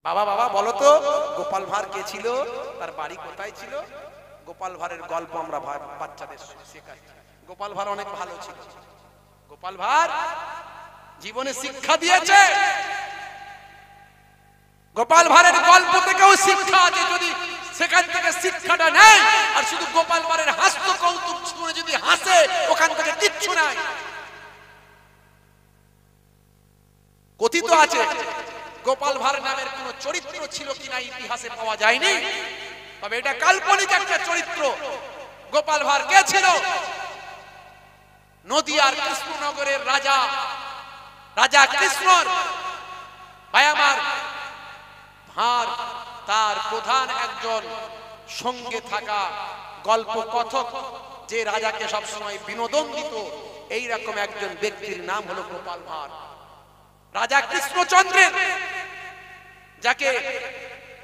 বাবা বাবা বলো তো গোপাল ভাঁড় কে ছিল, তার বাড়ি কোথায় ছিল? গোপাল ভাঁড়ের গল্প আমরা বাচ্চাদের শেখাচ্ছি। গোপাল ভাঁড় অনেক ভালো ছিল। গোপাল ভাঁড় জীবনে শিক্ষা দিয়েছে। গোপাল ভাঁড়ের গল্প থেকেও শিক্ষা আছে, যদি সেখান থেকে শিক্ষাটা নেই আর শুধু গোপাল ভাঁড়ের হাস্য কৌতুক শুনে যদি হাসে, ওখান থেকে কিচ্ছু নাই। কথিত আছে গোপাল ভাঁড় নামের কোন চরিত্র ছিল কিনা ইতিহাসে পাওয়া যায়নি, তবে এটা কাল্পনিক একটা চরিত্র। গোপাল ভাঁড় কে ছিল? নদিয়ার কৃষ্ণনগরের রাজা, রাজা কৃষ্ণর ভাই আমার ভাঁড়, তার প্রধান একজন সঙ্গে থাকা গল্প কথক, যে রাজাকে সবসময় বিনোদন দিত, এইরকম একজন ব্যক্তির নাম হলো গোপাল ভাঁড়। রাজা কৃষ্ণচন্দ্রের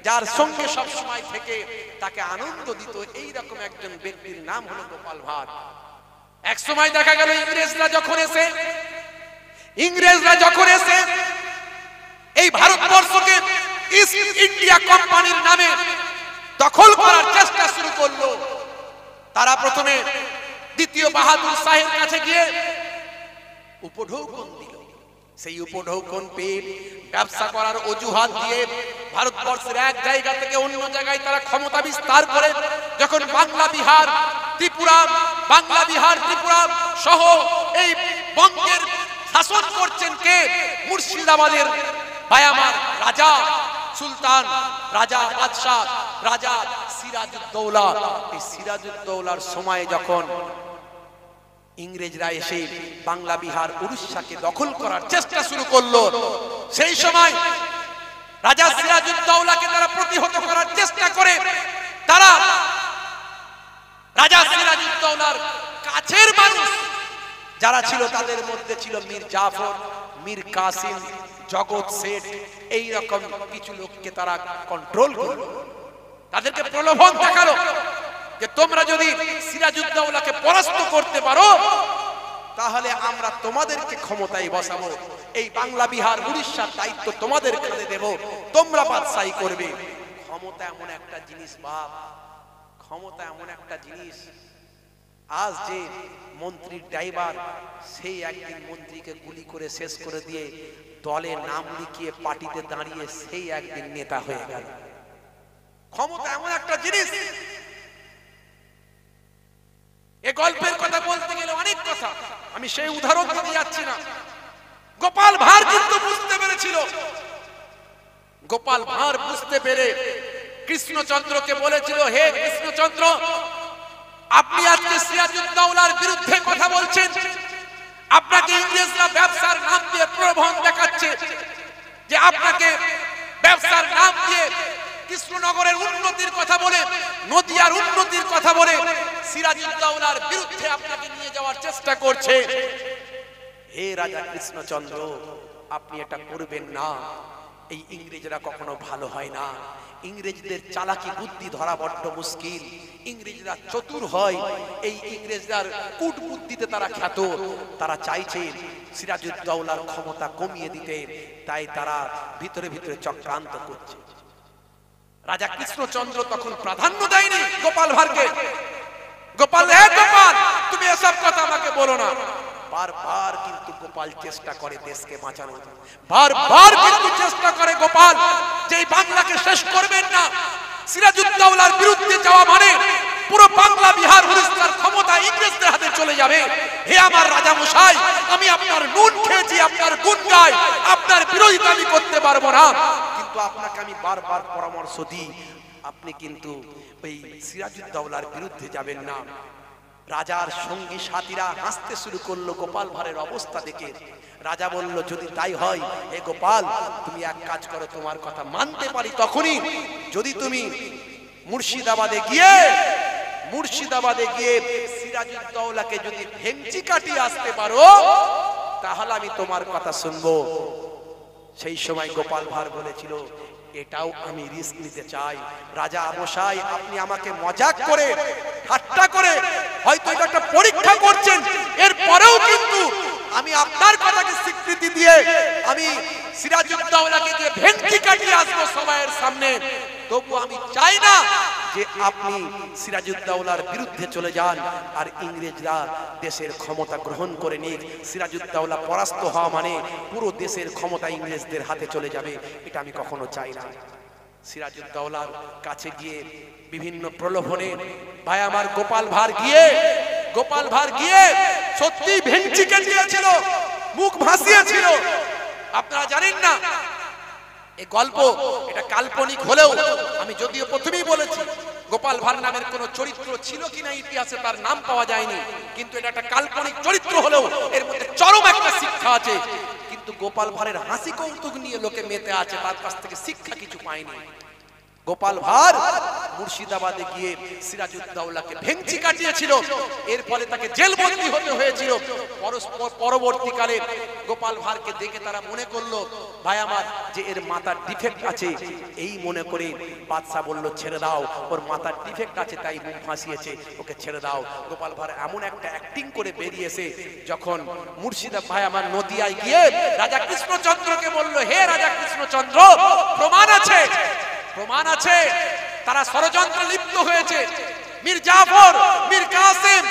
যার সঙ্গে সব সময় থেকে তাকে আনন্দ দিত, এইরকম একজন ব্যক্তির নাম হলো গোপাল ভাঁড়। এক সময় দেখা গেল ইংরেজরা যখন এসে এই ভারতবর্ষকে ইস্ট ইন্ডিয়া কোম্পানির নামে দখল করার চেষ্টা শুরু করলো, তারা প্রথমে দ্বিতীয় বাহাদুর শাহের কাছে গিয়ে উপঢৌকন দিল। সেই উপঢৌকন পেয়ে ব্যবসা করার অজুহাত দিয়ে ভারতবর্ষের এক জায়গা থেকে অন্য জায়গায় তারা ক্ষমতা বিস্তার করে যখন বাংলা বিহার ত্রিপুরা সহ এই বঙ্গের শাসন করছেন কে? মুর্শিদাবাদের ভাই আমার রাজা সুলতান, রাজা বাদশাহ, রাজা সিরাজউদ্দৌলা। এই সিরাজউদ্দৌলার সময় যখন ইংরেজরা এসে বাংলা বিহার উড়িষ্যাকে দখল করার চেষ্টা শুরু করলো, সেই সময় রাজা সিরাজউদ্দৌলাকে তারা প্রতিহত করার চেষ্টা করে, তারা রাজা সিরাজউদ্দৌলার কাছের মানুষ যারা ছিল তাদের মধ্যে ছিল মীর জাফর, মীর কাসিম, জগৎ শেঠ, এইরকম কিছু লোককে তারা কন্ট্রোল করলো। তাদেরকে প্রলোভন দেখালো যে তোমরা যদি সিরাজউদ্দৌলাকে পরাস্ত করতে পারো তাহলে আমরা তোমাদেরকে ক্ষমতায় বসাবো, এই বাংলা বিহার উড়িষ্যার দায়িত্ব তোমাদের কাঁধে দেব, তোমরা বাদশাহী করবে। ক্ষমতা এমন একটা জিনিস বাপ, ক্ষমতা এমন একটা জিনিস। আজ যে মন্ত্রীর ড্রাইভার, সেই একদিন মন্ত্রীকে গুলি করে শেষ করে দিয়ে দলে নাম লিখিয়ে পার্টিতে দাঁড়িয়ে সেই একদিন নেতা হয়ে গেল। ক্ষমতা এমন একটা জিনিস। এই গল্পের কথা বলতে গেলে অনেক কথা, আমি সেই উদাহরণ দিতে যাচ্ছি না। গোপাল ভাঁড় কিন্তু বুঝতে পেরেছিল। গোপাল ভাঁড় বুঝতে পেরে কৃষ্ণচন্দ্রকে বলেছিল, হে কৃষ্ণচন্দ্র, আপনি আজকে সিরাজউদ্দৌলার বিরুদ্ধে কথা বলছেন, আপনাকে ইংরেজরা ব্যবসার নাম দিয়ে প্রলোভন দেখাচ্ছে যে আপনাকে ব্যবসার নাম দিয়ে কৃষ্ণনগরের উন্নতির কথা বলে, নদিয়ার উন্নতির কথা বলে সিরাজউদ্দৌলার বিরুদ্ধে আপনাকে নিয়ে যাওয়ার চেষ্টা করছে। হে রাজা কৃষ্ণচন্দ্র, আপনি এটা করবেন না। এই ইংরেজরা কখনো ভালো হয় না, ইংরেজদের চালাকি বুদ্ধি ধরা বড্ড মুশকিল। ইংরেজরা চতুর হয়, এই ইংরেজদের কূট বুদ্ধিতে তারা খ্যাত। তারা চাইছে সিরাজউদ্দৌলার ক্ষমতা কমিয়ে দিতে, তাই তারা ভিতরে ভিতরে চক্রান্ত করছে। রাজা কৃষ্ণচন্দ্র তখন প্রাধান্য দেয়নি গোপাল ভাঁড়কে। গোপাল, হে গোপাল, তুমি এসব কথা আমাকে বলো না। বারবার কিন্তু গোপাল চেষ্টা করে দেশকে বাঁচানোর, বারবার কিন্তু চেষ্টা করে গোপাল যে বাংলাকে শেষ করবেন না। সিরাজউদ্দৌলার বিরুদ্ধে যাওয়া মানে পুরো বাংলা বিহার উড়িষ্যার ক্ষমতা ইংরেজদের হাতে চলে যাবে। হে আমার রাজা মশাই, আমি আপনার নুন খেয়েছি, আপনার গুণ গাই, আপনার বিরোধিতা আমি করতে পারবো না, কিন্তু আপনাকে আমি বারবার পরামর্শ দিই, আপনি কিন্তু ওই সিরাজউদ্দৌলার বিরুদ্ধে যাবেন না। রাজার সঙ্গী সাথীরা হাসতে শুরু করলো গোপাল ভাঁড়ের অবস্থা দেখে। রাজা বলল, যদি তাই হয় হে গোপাল, তুমি এক কাজ করো, তোমার কথা মানতে পারি তখনই যদি তুমি মুর্শিদাবাদে গিয়ে সিরাজউদ্দৌলাকে যদি ভেঙচি কাটিয়ে আসতে পারো তাহলে আমি তোমার কথা শুনবো। সেই সময় গোপাল ভাঁড় বলেছিল, এটাও আমি রিস্ক নিতে চাই। রাজা মশাই, আপনি আমাকে মজাক করে, ঠাট্টা করে হয়তো এটা একটা পরীক্ষা করছেন, এরপরেও কিন্তু আমি আপনার কথাকে স্বীকৃতি দিয়ে আমি সিরাজউদ্দৌলাকে দিয়ে ভেঙচি কাটিয়ে আসবো সবাইয়ের সামনে, তবু আমি চাই না যে আপনি সিরাজউদ্দৌলার বিরুদ্ধে চলে যান আর ইংরেজরা দেশের ক্ষমতা গ্রহণ করে নিক। সিরাজউদ্দৌলা পরাস্ত হওয়া মানে পুরো দেশের ক্ষমতা ইংরেজদের হাতে চলে যাবে, এটা আমি কখনো চাই না। সিরাজউদ্দৌলার কাছে গিয়ে বিভিন্ন প্রলোভনে ভাই আমার গোপাল ভাঁড় গিয়ে সত্যি ভেঙচি কাটিয়েছিল, মুখ ভাসিয়েছিল। আপনারা জানেন না এই গল্প, এটা কাল্পনিক হলেও আমি যদিও প্রথমেই বলেছি গোপাল ভাঁড় নামের কোন চরিত্র ছিল কিনা ইতিহাসে তার নাম পাওয়া যায়নি, কিন্তু এটা একটা কাল্পনিক চরিত্র হলেও এর মধ্যে চরম একটা শিক্ষা আছে। কিন্তু গোপাল ভাঁড়ের হাসি কৌতুক নিয়ে লোকে মেতে আছে, তার কাছ থেকে শিক্ষা কিছু পায়নি। গোপাল ভাঁড় মুর্শিদাবাদে গিয়ে সিরাজউদ্দৌলাকে ভেঙচি কাটিয়েছিল, এর ফলে তাকে জেলবন্দি হতে হয়েছিল। পরবর্তীকালে গোপাল ভাঁড়কে দেখে তারা মনে করলো ভাই আমার যে এর মাথার ডিফেক্ট আছে, এই মনে করে বাদশা বলল ছেড়ে দাও, ওর মাথার ডিফেক্ট আছে তাই মুখ ফাঁসিয়েছে, ওকে ছেড়ে দাও। গোপাল ভাঁড় এমন একটা অ্যাক্টিং করে বেরিয়েছে, যখন মুর্শিদাবাদ ভাই আমার নদিয়ায় গিয়ে রাজা কৃষ্ণচন্দ্রকে বলল, হে রাজা কৃষ্ণচন্দ্র, প্রমাণ আছে তারা ষড়যন্ত্রে লিপ্ত হয়েছে, মীর জাফর, মীর কাসেম,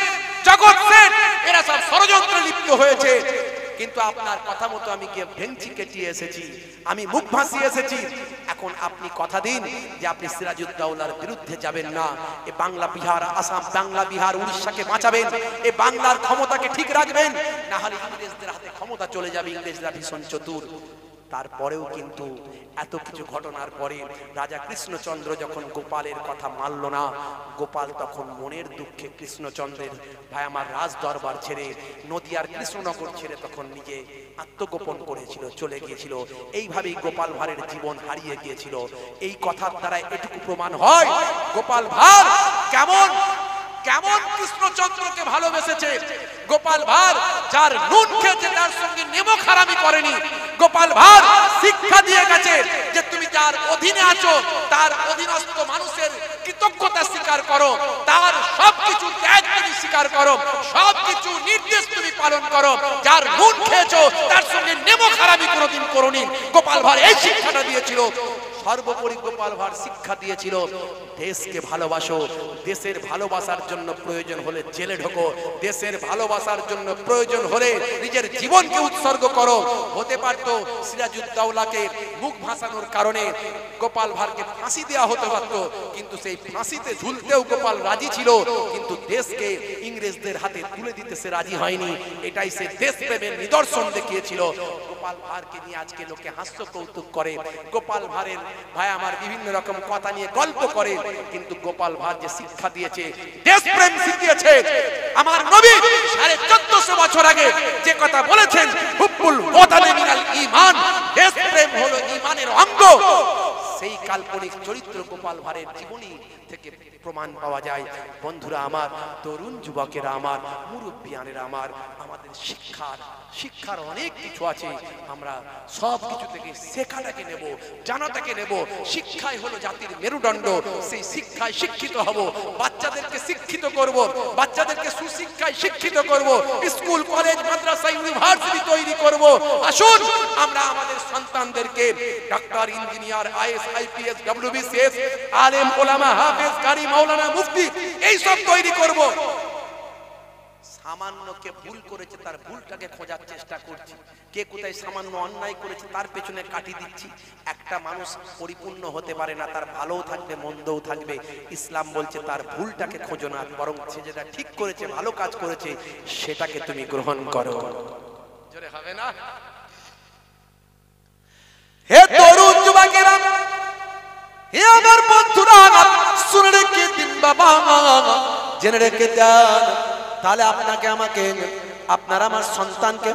জগৎ সেন এরা সব ষড়যন্ত্রে লিপ্ত হয়েছে, কিন্তু আপনার কথা মতো আমি গিয়ে ভেঙচি কেটিয়ে এসেছি, আমি মুখ ভাসিয়ে এসেছি। এখন আপনি কথা দিন যে আপনি সিরাজউদ্দৌলার বিরুদ্ধে যাবেন না, এ বাংলা বিহার আসাম, বাংলা বিহার উড়িষ্যাকে বাঁচাবেন, এ বাংলার ক্ষমতাকে ঠিক রাখবেন, না হলে ইংরেজদের হাতে ক্ষমতা চলে যাবে। ইংরেজরা ভীষণ চতুর। তারপরেও কিন্তু এত কিছু ঘটনার পরে রাজা কৃষ্ণচন্দ্র যখন গোপালের কথা মানল না, গোপাল তখন মনের দুঃখে কৃষ্ণচন্দ্রের ভাই আমার রাজ দরবার ছেড়ে নদিয়ার কৃষ্ণনগর ছেড়ে তখন নিজে আত্মগোপন করেছিল, চলে গিয়েছিল। এইভাবেই গোপাল ভাঁড়ের জীবন হারিয়ে গিয়েছিল। এই কথার দ্বারা এটুকু প্রমাণ হয় গোপাল ভাঁড় কেমন কৃষ্ণচন্দ্রকে ভালোবেসেছে। গোপাল ভাঁড় যার নুন খেয়েছে তার সঙ্গে নেমক হারামি করেনি। গোপাল ভাঁড় শিক্ষা দিয়ে গেছে যে তুমি যার অধীনে আছো তার অধীনস্থ মানুষের কৃতজ্ঞতা স্বীকার করো, তার সবকিছু ত্যাগ তুমি স্বীকার করো, সবকিছু নির্দেশ তুমি পালন করো। যার নুন খেয়েছো তার সঙ্গে নেমক হারামি কোনোদিন করোনি। গোপাল ভাঁড় এই শিক্ষাটা দিয়েছিল। সর্বোপরি গোপাল ভাঁড় শিক্ষা দিয়েছিল দেশকে ভালোবাসো, দেশের ভালোবাসার জন্য প্রয়োজন হলে জেলে ঢোকো, দেশের ভালোবাসার জন্য প্রয়োজন হলে নিজের জীবনকে উৎসর্গ করো। হতে পারতো সিরাজউদ্দৌলাকে মুখ ভাসানোর কারণে গোপাল ভাঁড়কে ফাঁসি দেওয়া হতে পারত, কিন্তু সেই ফাঁসিতে ঝুলতেও গোপাল রাজি ছিল, কিন্তু দেশকে ইংরেজদের হাতে তুলে দিতে সে রাজি হয়নি। এটাই সে দেশপ্রেমের নিদর্শন দেখিয়েছিল। গোপাল ভাঁড়কে নিয়ে আজকে লোকে হাস্য কৌতুক করে, গোপাল ভাঁড়ের ভাই আমার বিভিন্ন রকম কথা নিয়ে গল্প করে, কিন্তু গোপাল ভাঁড় যে শিক্ষা দিয়েছে, দেশপ্রেম শিখিয়েছে। আমার নবী 1450 বছর আগে যে কথা বলেছেন, হুব্বুল ওয়াতানি মিনাল ঈমান, দেশপ্রেম হলো ঈমানের অঙ্গ, সেই কাল্পনিক চরিত্র গোপাল ভাঁড়ের জীবনী থেকে প্রমাণ পাওয়া যায়। বন্ধুরা আমার, তরুণ যুবকেরা আমার, মুরব্বিয়ানেরা আমার, আমাদের শিক্ষার অনেক কিছু আছে। আমরা সব কিছু থেকে শেখাটাকে নেব, জানাটাকে নেব। শিক্ষাই হলো জাতির মেরুদণ্ড। সেই শিক্ষায় শিক্ষিত হব, বাচ্চাদেরকে শিক্ষিত করব, বাচ্চাদেরকে সুশিক্ষায় শিক্ষিত করব, স্কুল কলেজ মাদ্রাসা ইউনিভার্সিটি তৈরি করব। আসুন আমরা আমাদের সন্তানদেরকে doctor, engineer, is, IPS, WBCS, আলেম, ওলামা, হাফেজ, কারি, মাওলানা, মুফতি এই সব তৈরি করব। সামান্য কে ভুল করেছে তার ভুলটাকে খোঁজার চেষ্টা করছি, কে কোথায় সামান্য অন্যায় করেছে তার পেছনে কাটি দিচ্ছি। একটা মানুষ পরিপূর্ণ হতে পারে না, তার ভালোও থাকবে মন্দও থাকবে। ইসলাম বলছে তার ভুলটাকে খোঁজো না, বরং সে যেটা ঠিক করেছে, ভালো কাজ করেছে, সেটাকে তুমি গ্রহণ করো। জোরে হবে না? হে তরুণ যুবকেরা, হে আমার বন্ধুরা, শুনে রেখে দিন বাবা, জেনে রেখে দেন, তাহলে আপনাকে আমাকে আপনার আমার সন্তানকে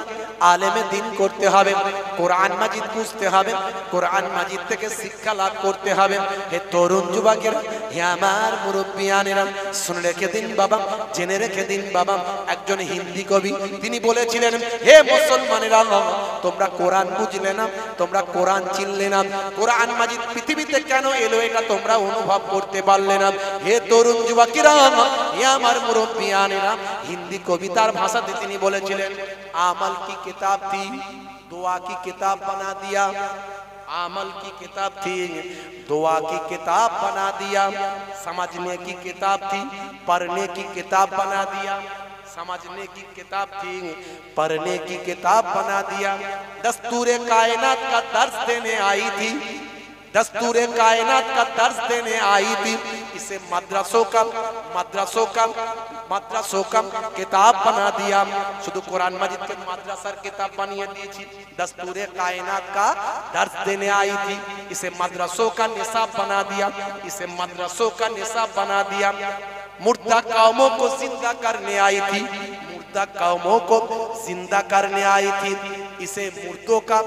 আলেমে দিন করতে হবে, কোরআন মাজিদ বুঝতে হবে, কোরআন মাজিদ থেকে শিক্ষা লাভ করতে হবে। হে তরুণ যুবকেরা, হে আমার মুরব্বিয়ানেরা, শুনে রেখে দিন বাবা, জেনে রেখে দিন বাবা। একজন হিন্দি কবি তিনি বলেছিলেন, হে মুসলমানেরা, তোমরা কোরআন বুঝলে না, তোমরা কোরআন চিনলে না, কোরআন মাজিদ পৃথিবীতে কেন এলো এটা তোমরা অনুভব করতে পারলে না। হে তরুণ যুবকেরা, হে আমার মুরব্বিয়ানেরা, হিন্দি কবিতার ভাষাতে তিনি বলেছিলেন, আমাল কি কিতাব থি दुआ की किताब बना दिया। अमल की किताब थी, दुआ की किताब बना दिया। समझने की किताब थी, पढ़ने की किताब बना दिया। समझने की किताब थी, पढ़ने की किताब बना दिया। दस्तूरे कायनात का दर्स देने आई थी, दस्तूरे कायनात का दर्स देने आई थी। इसे मदरसों का किताब बना दिया। शुद्ध कुरान मजीद के मदरसार किताब बनिए दीजिए। दस्तूरे कायनात का दर्स देने आई थी, इसे मदरसों का निसाब बना दिया। इसे मदरसों का निसाब बना दिया। मुर्दा कौमों को जिंदा करने आई थी, मुर्दा कौमों को जिंदा करने आई थी। इसे मुर्दों का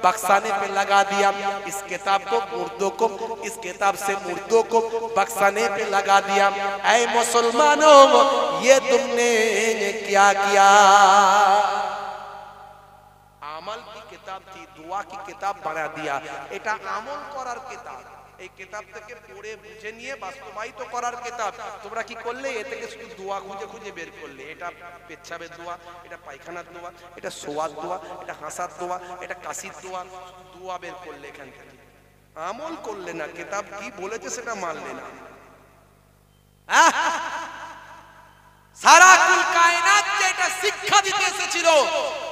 बख्शाने पे लगा दिया। इस किताब को मुर्दों को, इस किताब से मुर्दों को बख्शाने पे लगा दिया। ऐ मुसलमानों, ये तुमने क्या किया? আমল की किताब थी, दुआ की किताब बना दिया। এটা আমল করার কিতাব। এই কিতাব থেকে পড়ে বুঝে নিয়ে বাস্তবায়িত করার কিতাব। তোমরা কি করলে? এ থেকে শুধু দোয়া খুঁজে খুঁজে বের করলে। এটা পেচ্ছাবের দোয়া, এটা পায়খানার দোয়া, এটা শোয়ার দোয়া, এটা হাসার দোয়া, এটা কাশির দোয়া, দোয়া বের করলে এখান থেকে। আমল করলে না, কিতাব কি বলেছে সেটা মানলে না। সারা কুল কায়নাতকে এটা শিক্ষা দিতে এসেছিল,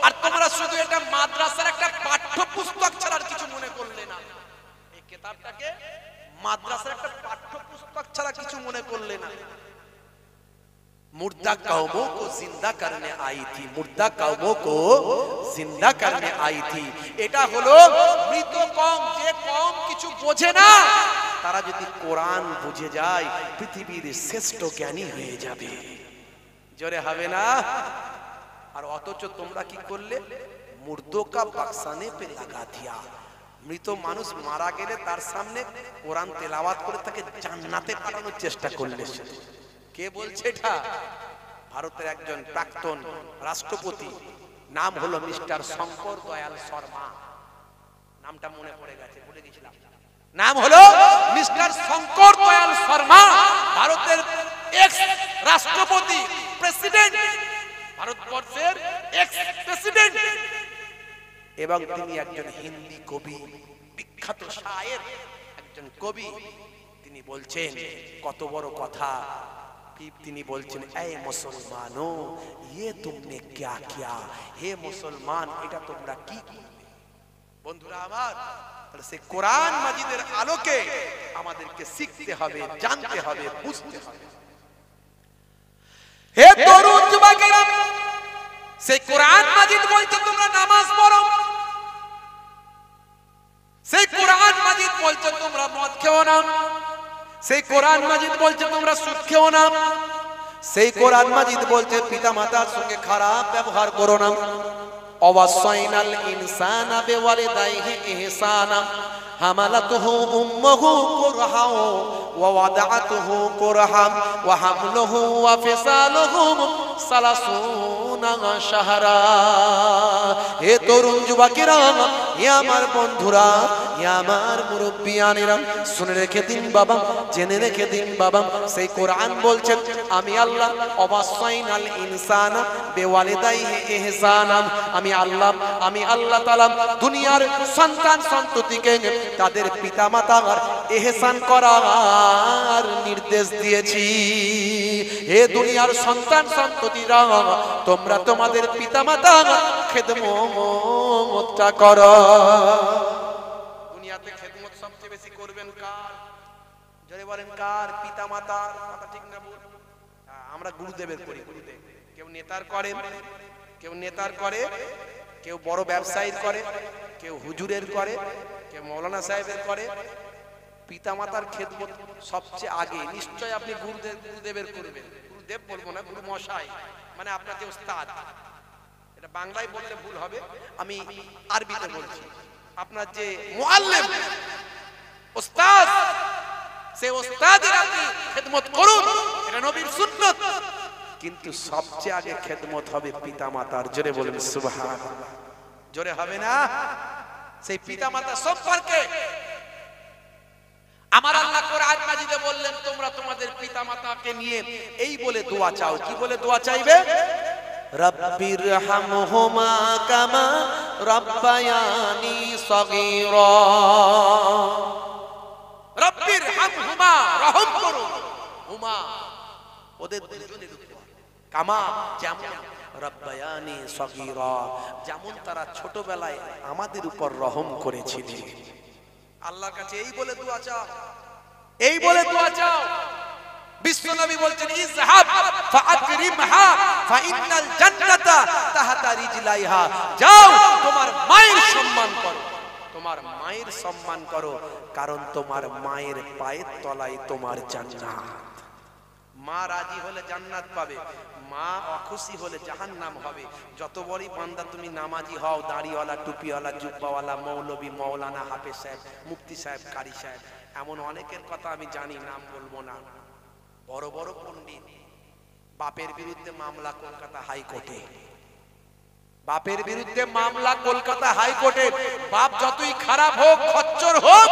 আর তোমরা শুধু এটা মাদ্রাসার একটা পাঠ্যপুস্তক ছাড়া আর কিছু মনে করলে না। এই কিতাবটাকে মাদ্রাসার একটা পাঠ্যপুস্তক ছাড়া কিছু মনে করলে না। मुर्दा कौमों को जिंदा करने आई थी, मुर्दा कौमों को जिंदा करने आई थी। এটা হলো মৃত কওম, যে কওম কিছু বোঝে না, তারা যদি কোরআন বুঝে যায় পৃথিবীর শ্রেষ্ঠ জ্ঞানী হয়ে যাবে। জোরে হবে না? আর অথচ তোমরা কি করলে? মুর্দों का बख्शाने पे लगा दिया। মৃত মানুষ মারা গেলে তার সামনে কোরআন তেলাওয়াত করে তাকে জান্নাতে পাঠানোর চেষ্টা করলে। কে বলছে এটা? ভারতের একজন প্রাক্তন রাষ্ট্রপতি, নাম হলো মিস্টার শঙ্কর দয়াল শর্মা। নামটা মনে পড়ে গেছে, ভুলে গেছিলাম। নাম হলো মিস্টার শঙ্কর দয়াল শর্মা, ভারতের এক্স রাষ্ট্রপতি, প্রেসিডেন্ট, ভারতবর্ষের এক্স প্রেসিডেন্ট। এবং তিনি একজন হিন্দি কবি, বিখ্যাত শায়ের, একজন কবি। তিনি বলছেন কত বড় কথা। তিনি বলছেন, এ মুসলমানো, ये तुमने क्या किया? হে মুসলমান, এটা তোমরা কি করলে? বন্ধুরা আমার, তাহলে সেই কোরআন মাজিদের আলোকে আমাদেরকে শিখতে হবে, জানতে হবে, বুঝতে হবে। হে তরুণ যুবকেরা, সেই কোরআন মাজিদ বলছে তোমরা নামাজ পড়ো, সেই কোরআন মাজিদ বলছে তোমরা মদ খেও না, সেই কোরআন মাজিদ বলছে তোমরা সুদ খেও না, সেই কোরআন মাজিদ বলছে পিতা মাতার সঙ্গে খারাপ ব্যবহার করো না। অওয়াসাইনাল ইনসানা বিওয়ালিদাইহি ইহসানা হামালাতুহু উম্মুহু কুরহা ওয়া ওয়াদাআতুহু কুরহা ওয়া হামলুহু ওয়া ফিসালুহু সালাসুনা শাহরা। হে তরুণ যুবকেরা, হে আমার বন্ধুরা, হে আমার মুরব্বিয়ানেরা, শুনে রেখে দিন বাবা, জেনে রেখে দিন বাবা, সেই কোরআন বলছেন আমি আল্লাহ অবাসাইনাল ইনসানা বিওয়ালিদাইহি ইহসানা, আমি আল্লাহ তাআলা দুনিয়ার সন্তান সন্ততিকে তাদের পিতামাতার ইহসান করার নির্দেশ দিয়েছি। হে দুনিয়ার সন্তান সন্ততিরা, তোমরা তোমাদের পিতামাতার খেদমতটা করো। দুনিয়াতে খেদমত সবচেয়ে বেশি করবেন কার? জোরে বলেন কার? পিতামাতার। কথা ঠিক না বল? আমরা গুরুদেবের করি। গুরুদেব কেউ নেতার করে, কেউ নেতার করে, কেউ বড় ব্যবসায়ীর করে, কেউ হুজুরের করে, কেউ মৌলানা সাহেবের করে। পিতামাতার খেদমত সবচেয়ে আগে নিশ্চয় আপনি গুরুদেবের করবেন। গুরুদেব বলবো না, গুরু মশাই, মানে আপনার যে উস্তাদ। এটা বাংলায় বললে ভুল হবে, আমি আরবিতে বলছি। আপনার যে মুআল্লিম, উস্তাদ, সেই উস্তাদের আপনি খেদমত করুন, এটা নবীর সুন্নাত। কিন্তু সবচেয়ে আগে খেদমত হবে পিতামাতার। জোরে বলুন সুবহানাল্লাহ। জোরে হবে না? সেই পিতামাতা সম্পর্কে আমার আল্লাহ কোরআন মাজিদে বললেন তোমরা তোমাদের পিতামাতাকে নিয়ে এই বলে দোয়া চাও। কি বলে দোয়া চাইবে? রব্বিরহামহুমা কামা রাব্বায়ানি সগীরা। রব্বিরহামহুমা, রহম করো, হুমা ওদের দুজনের উপর, কামা যেমন, রাব্বায়ানি সগীরা যেমন তারা ছোটবেলায় আমাদের উপর রহম করেছিলেন। আল্লাহর কাছে এই বলে দোয়া চাও, এই বলে দোয়া চাও। বিশ্বনবী বলছেন ইযহাব ফাআকরিমহা ফাইন্নাল জান্নাতা তাহতা রিজলাইহা। যাও তোমার মায়ের সম্মান করো, তোমার মায়ের সম্মান করো, কারণ তোমার মায়ের পায়ের তলায় তোমার জান্নাত। মা রাজি হলে জান্নাত পাবে, মা অখুশি হলে জাহান্নাম হবে। যত বড়ই বান্দা তুমি নামাজি হও, দাড়িওয়ালা, টুপিওয়ালা, জুব্বাওয়ালা, মৌলবী, মৌলানা, হাফেজ সাহেব, মুফতি সাহেব, কারি সাহেব, এমন অনেকের কথা আমি জানি, নাম বলবো না। বড় বড় পণ্ডিত, বাপের বিরুদ্ধে মামলা কলকাতা হাইকোর্টে, বাপের বিরুদ্ধে মামলা কলকাতা হাইকোর্টে। বাপ যতই খারাপ হোক, খচ্চর হোক,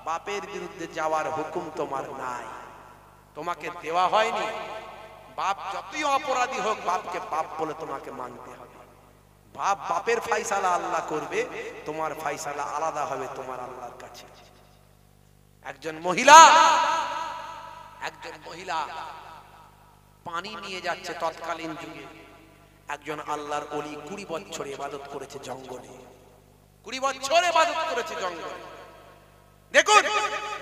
বাপের বিরুদ্ধে যাওয়ার হুকুম তোমার নাই, তোমাকে দেওয়া হয়নি। বাপ যতই অপরাধী হোক, বাপকে বাপ বলে তোমাকে মানতে হবে। বাপ বাপের ফাইসালা আল্লাহ করবে, তোমার ফাইসালা আলাদা হবে তোমার আল্লাহর কাছে। একজন মহিলা পানি নিয়ে যাচ্ছে তৎকালীন যুগে। একজন আল্লাহর ওলি 20 বছর ইবাদত করেছে জঙ্গলে, 20 বছর ইবাদত করেছে জঙ্গলে। দেখুন,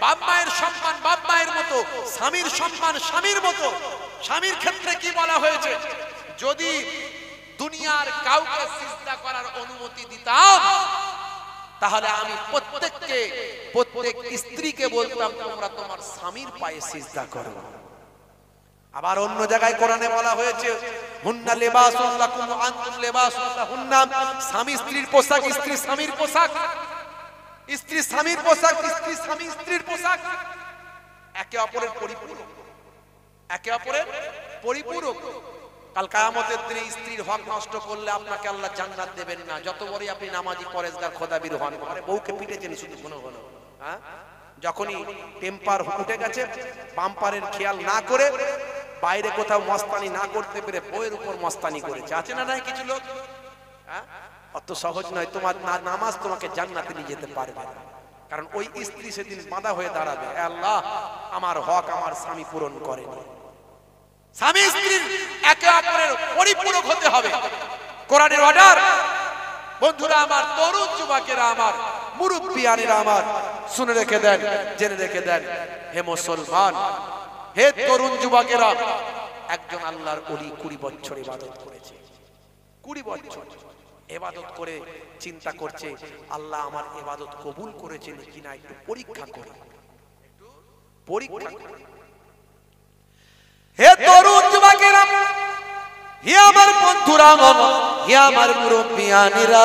বাপ মায়ের সম্মান বাপ মায়ের মতো, স্বামীর সম্মান স্বামীর মতো। স্বামীর ক্ষেত্রে কি বলা হয়েছে? যদি দুনিয়ার কাউকে সিজদা করার অনুমতি দিতাম, তাহলে আমি প্রত্যেক স্ত্রীকে বলতাম তোমরা তোমার স্বামীর পায়ে সিজদা করো। আবার অন্য জায়গায় কোরআনে বলা হয়েছে হুন্না লিবাসুল লাকুম ওয়া আনতুম লিবাসুল লাহুন্না। স্বামী স্ত্রীর পোশাক, স্ত্রী স্বামীর পোশাক, স্ত্রী স্বামীর পোশাক, স্ত্রী স্বামী স্ত্রীর পোশাক, একে অপরের পরিপূরক, একে অপরের পরিপূরক। কাল কিয়ামতের দিনে স্ত্রীর হক নষ্ট করলে আপনাকে আল্লাহ জান্নাত দেবেন না, যত বড়ই আপনি নামাজি, পরেজগার, খোদাবীর হন। আরে বউকে পিটেছেন শুধু ঘন ঘন, হ্যাঁ? যখনই টেম্পার উঠে গেছে, বাম্পারের খেয়াল না করে, বাইরে কোথাও মস্তানি না করতে পেরে বউয়ের উপর মস্তানি করেছে। আছে না নাই কিছু লোক? হ্যাঁ, অত সহজ নয়। তোমার নামাজ তোমাকে জান্নাতে নিয়ে যেতে পারবে না, কারণ ওই স্ত্রী সেদিন বাঁধা হয়ে দাঁড়াবে, আল্লাহ আমার হক আমার স্বামী পূরণ করেনি। স্বামী স্ত্রীর একে অপরের পরিপূরক হতে হবে, কোরআনের অর্ডার। বন্ধুরা আমার, তরুণ যুবকেরা আমার, মুরব্বিয়ানেরা আমার, শুনে রেখে দেন, জেনে রেখে দেন, হে মুসলমান, হে তরুণ যুবকেরা, একজন আল্লাহর ওলি 20 বছর ইবাদত করেছে। 20 বছর ইবাদত করে চিন্তা করছে আল্লাহ আমার ইবাদত কবুল করেছেন কিনা, একটু পরীক্ষা করি, একটু পরীক্ষা করি। হে তরুণ যুবকেরা, হে আমার বন্ধুরা, হে আমার মুরব্বিয়ানেরা,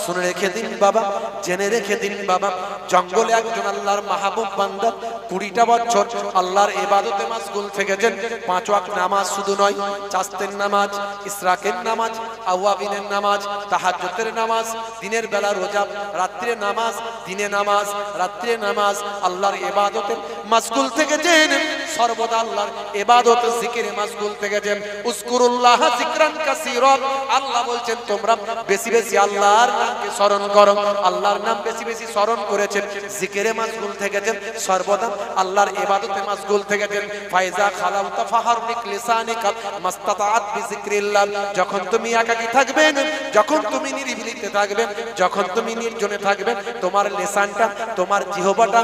শুনে রেখে দিন বাবা, জেনে রেখে দিন বাবা, জঙ্গলে একজন আল্লাহর মাহবুব বান্দা 20টা বছর আল্লাহর ইবাদতে মাশগুল থেকেছেন। 5 ওয়াক্ত নামাজ শুধু নয়, চাস্তের নামাজ, ইসরাকের নামাজ, আওয়াবিনের নামাজ, তাহাজ্জুদের নামাজ, দিনের বেলা রোজা, রাত্রে নামাজ, দিনে নামাজ, রাত্রে নামাজ, আল্লাহর ইবাদতে মাশগুল থেকেছেন। সর্বদা আল্লাহর ইবাদত জিকিরে মাশগুল থেকেছেন। উযকুরুল্লাহ যিকরান কাসীরা। আল্লাহ বলছেন তোমরা বেশি বেশি আল্লাহর নামকে স্মরণ করো। আল্লাহর নাম বেশি বেশি স্মরণ করেছেন, জিকিরে মাশগুল থেকেছেন, সর্বদা আল্লাহর ইবাদতে মাশগুল থেকেছেন। ফাইজা খালাউতা ফাহারনিক লিসানিকা মাস্তাতাআত বিযিকরিল্লাহ। যখন তুমি একাকী থাকবেন, যখন তুমি নিরিবিলিতে থাকবেন, যখন তুমি নির্জনে থাকবেন, তোমার লিসানটা, তোমার জিহ্বাটা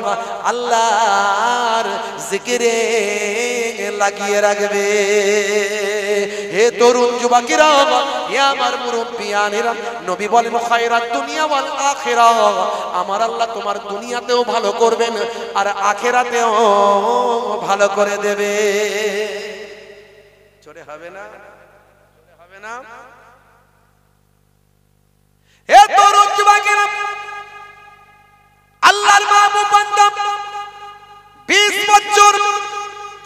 আল্লাহর জিকিরে লাগিয়ে রাখবে। হে তরুণ যুবকেরা, হে আমার মুরব্বিয়ানেরা, নবী বলেন খায়রাত দুনিয়া ওয়াল আখিরাহ। আমার আল্লাহ তোমার দুনিয়াতেও ভালো করবেন আর আখিরাতেও ভালো করে দেবে। চলে হবে না? হবে না? হে তরুণ যুবকেরা, আল্লাহর মাহবুব বান্দা 20 বছর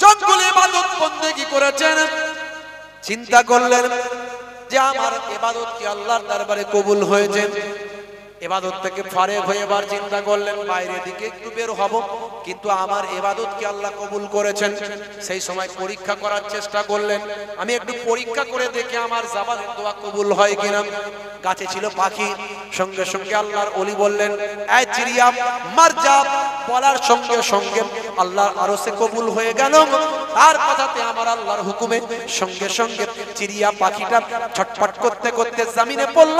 জঙ্গলে ইবাদত বন্দেগী করেছেন। চিন্তা করলেন যে আমার ইবাদত কি আল্লাহর দরবারে কবুল হয়েছে? ইবাদত থেকে ফারেক হয়ে এবার চিন্তা করলেন বাইরের দিকে একটু বের হব, কিন্তু আমার ইবাদত কি আল্লাহ কবুল করেছেন? সেই সময় পরীক্ষা করার চেষ্টা করলেন, আমি একটু পরীক্ষা করে দেখি আমার জবানের দোয়া কবুল হয় কিনা। গাছে ছিল পাখি, সঙ্গে সঙ্গে আল্লাহর ওলি বললেন, এই চিড়িয়া মার যা। বলার সঙ্গে সঙ্গে আল্লাহর আরশে কবুল হয়ে গেল। তার কথাতে আমার আল্লাহর হুকুমে সঙ্গে সঙ্গে চিড়িয়া পাখিটা ছটফট করতে করতে জমিনে পড়ল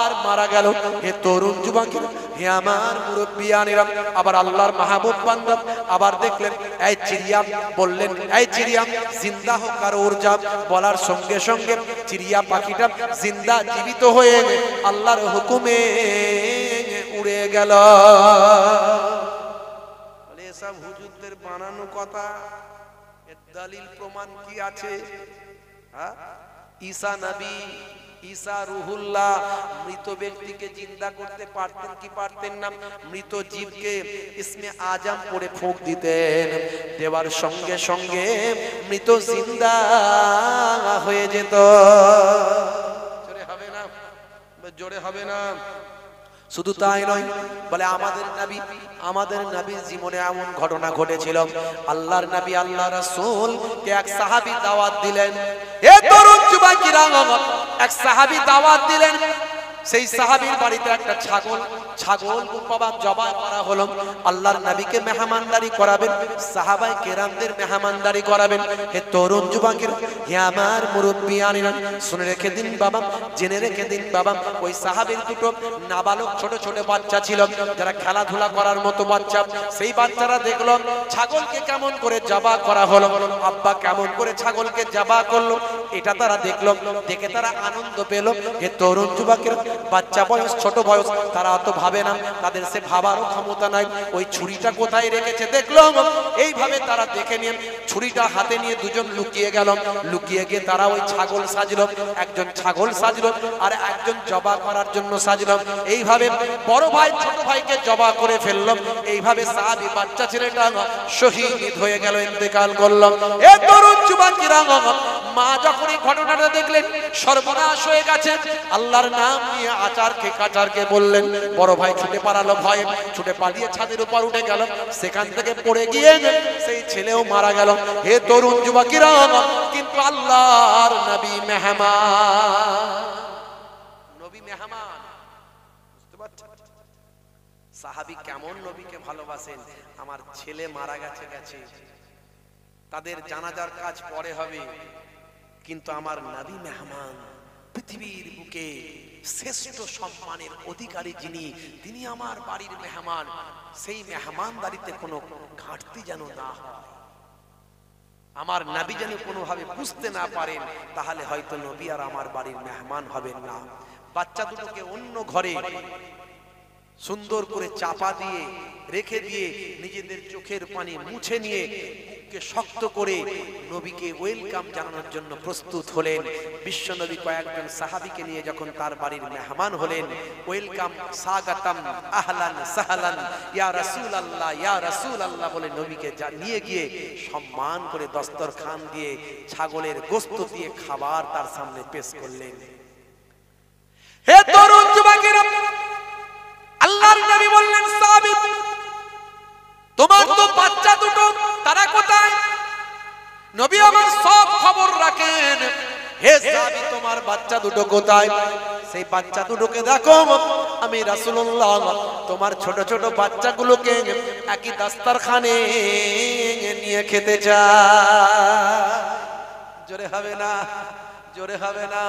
আর মারা গেল। হে তরুণ যুবকের, হে আমার মুরব্বিয়ানেরা, আবার আল্লাহর মাহবুব বান্দা আবার দেখলেন, এই চিড়িয়া বললেন, এই চিড়িয়া জিন্দা হোক আর ওর যা। বলার সঙ্গে সঙ্গে চিড়িয়া পাখিটা জিন্দা জীবিত হয়ে আল্লাহর হুকুমে উড়ে গেল। বলে এসব হুজুরদের বানানো কথা, এর দলিল প্রমাণ কি আছে? ঈসা নবী, ঈসা রুহুল্লাহ মৃত ব্যক্তিকে জিন্দা করতে পারতেন কি পারতেন না? মৃত জীবকে ইসমে আজম পড়ে ফুঁক দিতেন, দেওয়ার সঙ্গে সঙ্গে মৃত জিন্দা হয়ে যেত। জোরে হবে না, জোরে হবে না। শুধু তাই নয়, বলে আমাদের নবীর জীবনে এমন ঘটনা ঘটেছিল, আল্লাহর নবী আল্লাহ রাসূল কে এক সাহাবী দাওয়াত দিলেন। এ তরুণ যুবকেরা, এক সাহাবী দাওয়াত দিলেন। সেই সাহাবীর বাড়িতে একটা ছাগল বাবা জবাই করা হলো। আল্লাহর নবীকে মেহমানদারি করাবেন, সাহাবায়ে কেরামদের মেহমানদারি করাবেন। হে তরুণ যুবকেরা, হে আমার মুরব্বিয়ানেরা, শুনে রেখে দিন বাবা, জেনে রেখে দিন বাবা, ওই সাহাবীর দুটো নাবালক ছোট ছোট বাচ্চা ছিল, যারা খেলাধুলা করার মতো বাচ্চা। সেই বাচ্চারা দেখলো ছাগলকে কেমন করে জবাই করা হলো, আব্বা কেমন করে ছাগলকে জবাই করলো, এটা তারা দেখলো। দেখে তারা আনন্দ পেল। হে তরুণ যুবকেরা, বাচ্চা বয়স, ছোট বয়স, তারা অত ভাবে না, তাদের সে ভাবারও ক্ষমতা নাই। ওই ছুরিটা কোথায় রেখেছে দেখলো। এইভাবে তারা দেখে নিয়ে ছুরিটা হাতে নিয়ে দুজন লুকিয়ে গেল। লুকিয়ে গিয়ে তারা ওই ছাগল সাজলো, একজন ছাগল সাজলো আর একজন জবাই করার জন্য সাজলো। এইভাবে বড় ভাই ছোট ভাইকে জবাই করে ফেললো। এইভাবে সাহাবী বাচ্চা ছেলেটা শহীদ হয়ে গেল, ইন্তেকাল করলো। এ তরুণ যুবকেরা, মা যখন এই ঘটনাটা দেখলেন সর্বনাশ হয়ে গেছে, আল্লাহর নাম নিয়ে আচারকে কাচারকে বললেন। বড় ভাই ছুটে পালালো, ভয়ে ছুটে পালিয়ে ছাদের উপর উঠে গেল। সেখান থেকে পড়ে গিয়ে সেই ছেলেও মারা গেল। হে তরুণ যুবকেরা, কিন্তু আল্লাহর নবী মেহমান, নবী মেহমান, বুঝতে পারছেন সাহাবী কেমন নবীকে ভালোবাসেন। আমার ছেলে মারা গেছে, তাদের জানাজার কাজ পরে হবে, কিন্তু আমার নবী মেহমান, পৃথিবীর বুকে শ্রেষ্ঠ সম্মানের অধিকারী যিনি, তিনি আমার বাড়ির মেহমান। সেই মেহমানদারিতে কোনো ঘাটতি যেন না হয়, আমার নবী যেন কোনোভাবে বুঝতে না পারেন, তাহলে হয়তো নবী আর আমার বাড়ির মেহমান হবেন না। বাচ্চা দুটোকে অন্য ঘরে সুন্দর করে চাপা দিয়ে রেখে দিয়ে নিজেদের চোখের পানি মুছে নিয়ে বুককে শক্ত করে নবীকে ওয়েলকাম জানানোর জন্য প্রস্তুত হলেন। বিশ্ব নবী কয়েকজন সাহাবীকে নিয়ে যখন তার বাড়ির মেহমান হলেন, ওয়েলকাম, স্বাগতম, আহলান সাহলান, ইয়া রাসূলুল্লাহ, ইয়া রাসূলুল্লাহ বলে নবীকে নিয়ে গিয়ে সম্মান করে দস্তরখান দিয়ে ছাগলের গোশত দিয়ে খাবার তার সামনে পেশ করলেন। হে তরুণ যুবকেরা, আল্লাহর নবী বললেন, সাবিত তোমার তো বাচ্চা দুটো, তারা কোথায়? নবী আমার সব খবর রাখেন। হে সাবিত, তোমার বাচ্চা দুটো কোথায়? সেই বাচ্চা দুটোকে দেখো, আমি রাসূলুল্লাহ তোমার ছোট ছোট বাচ্চাগুলোকে একই দস্তরখানে নিয়ে খেতে চাই। জোরে হবে না, জোরে হবে না।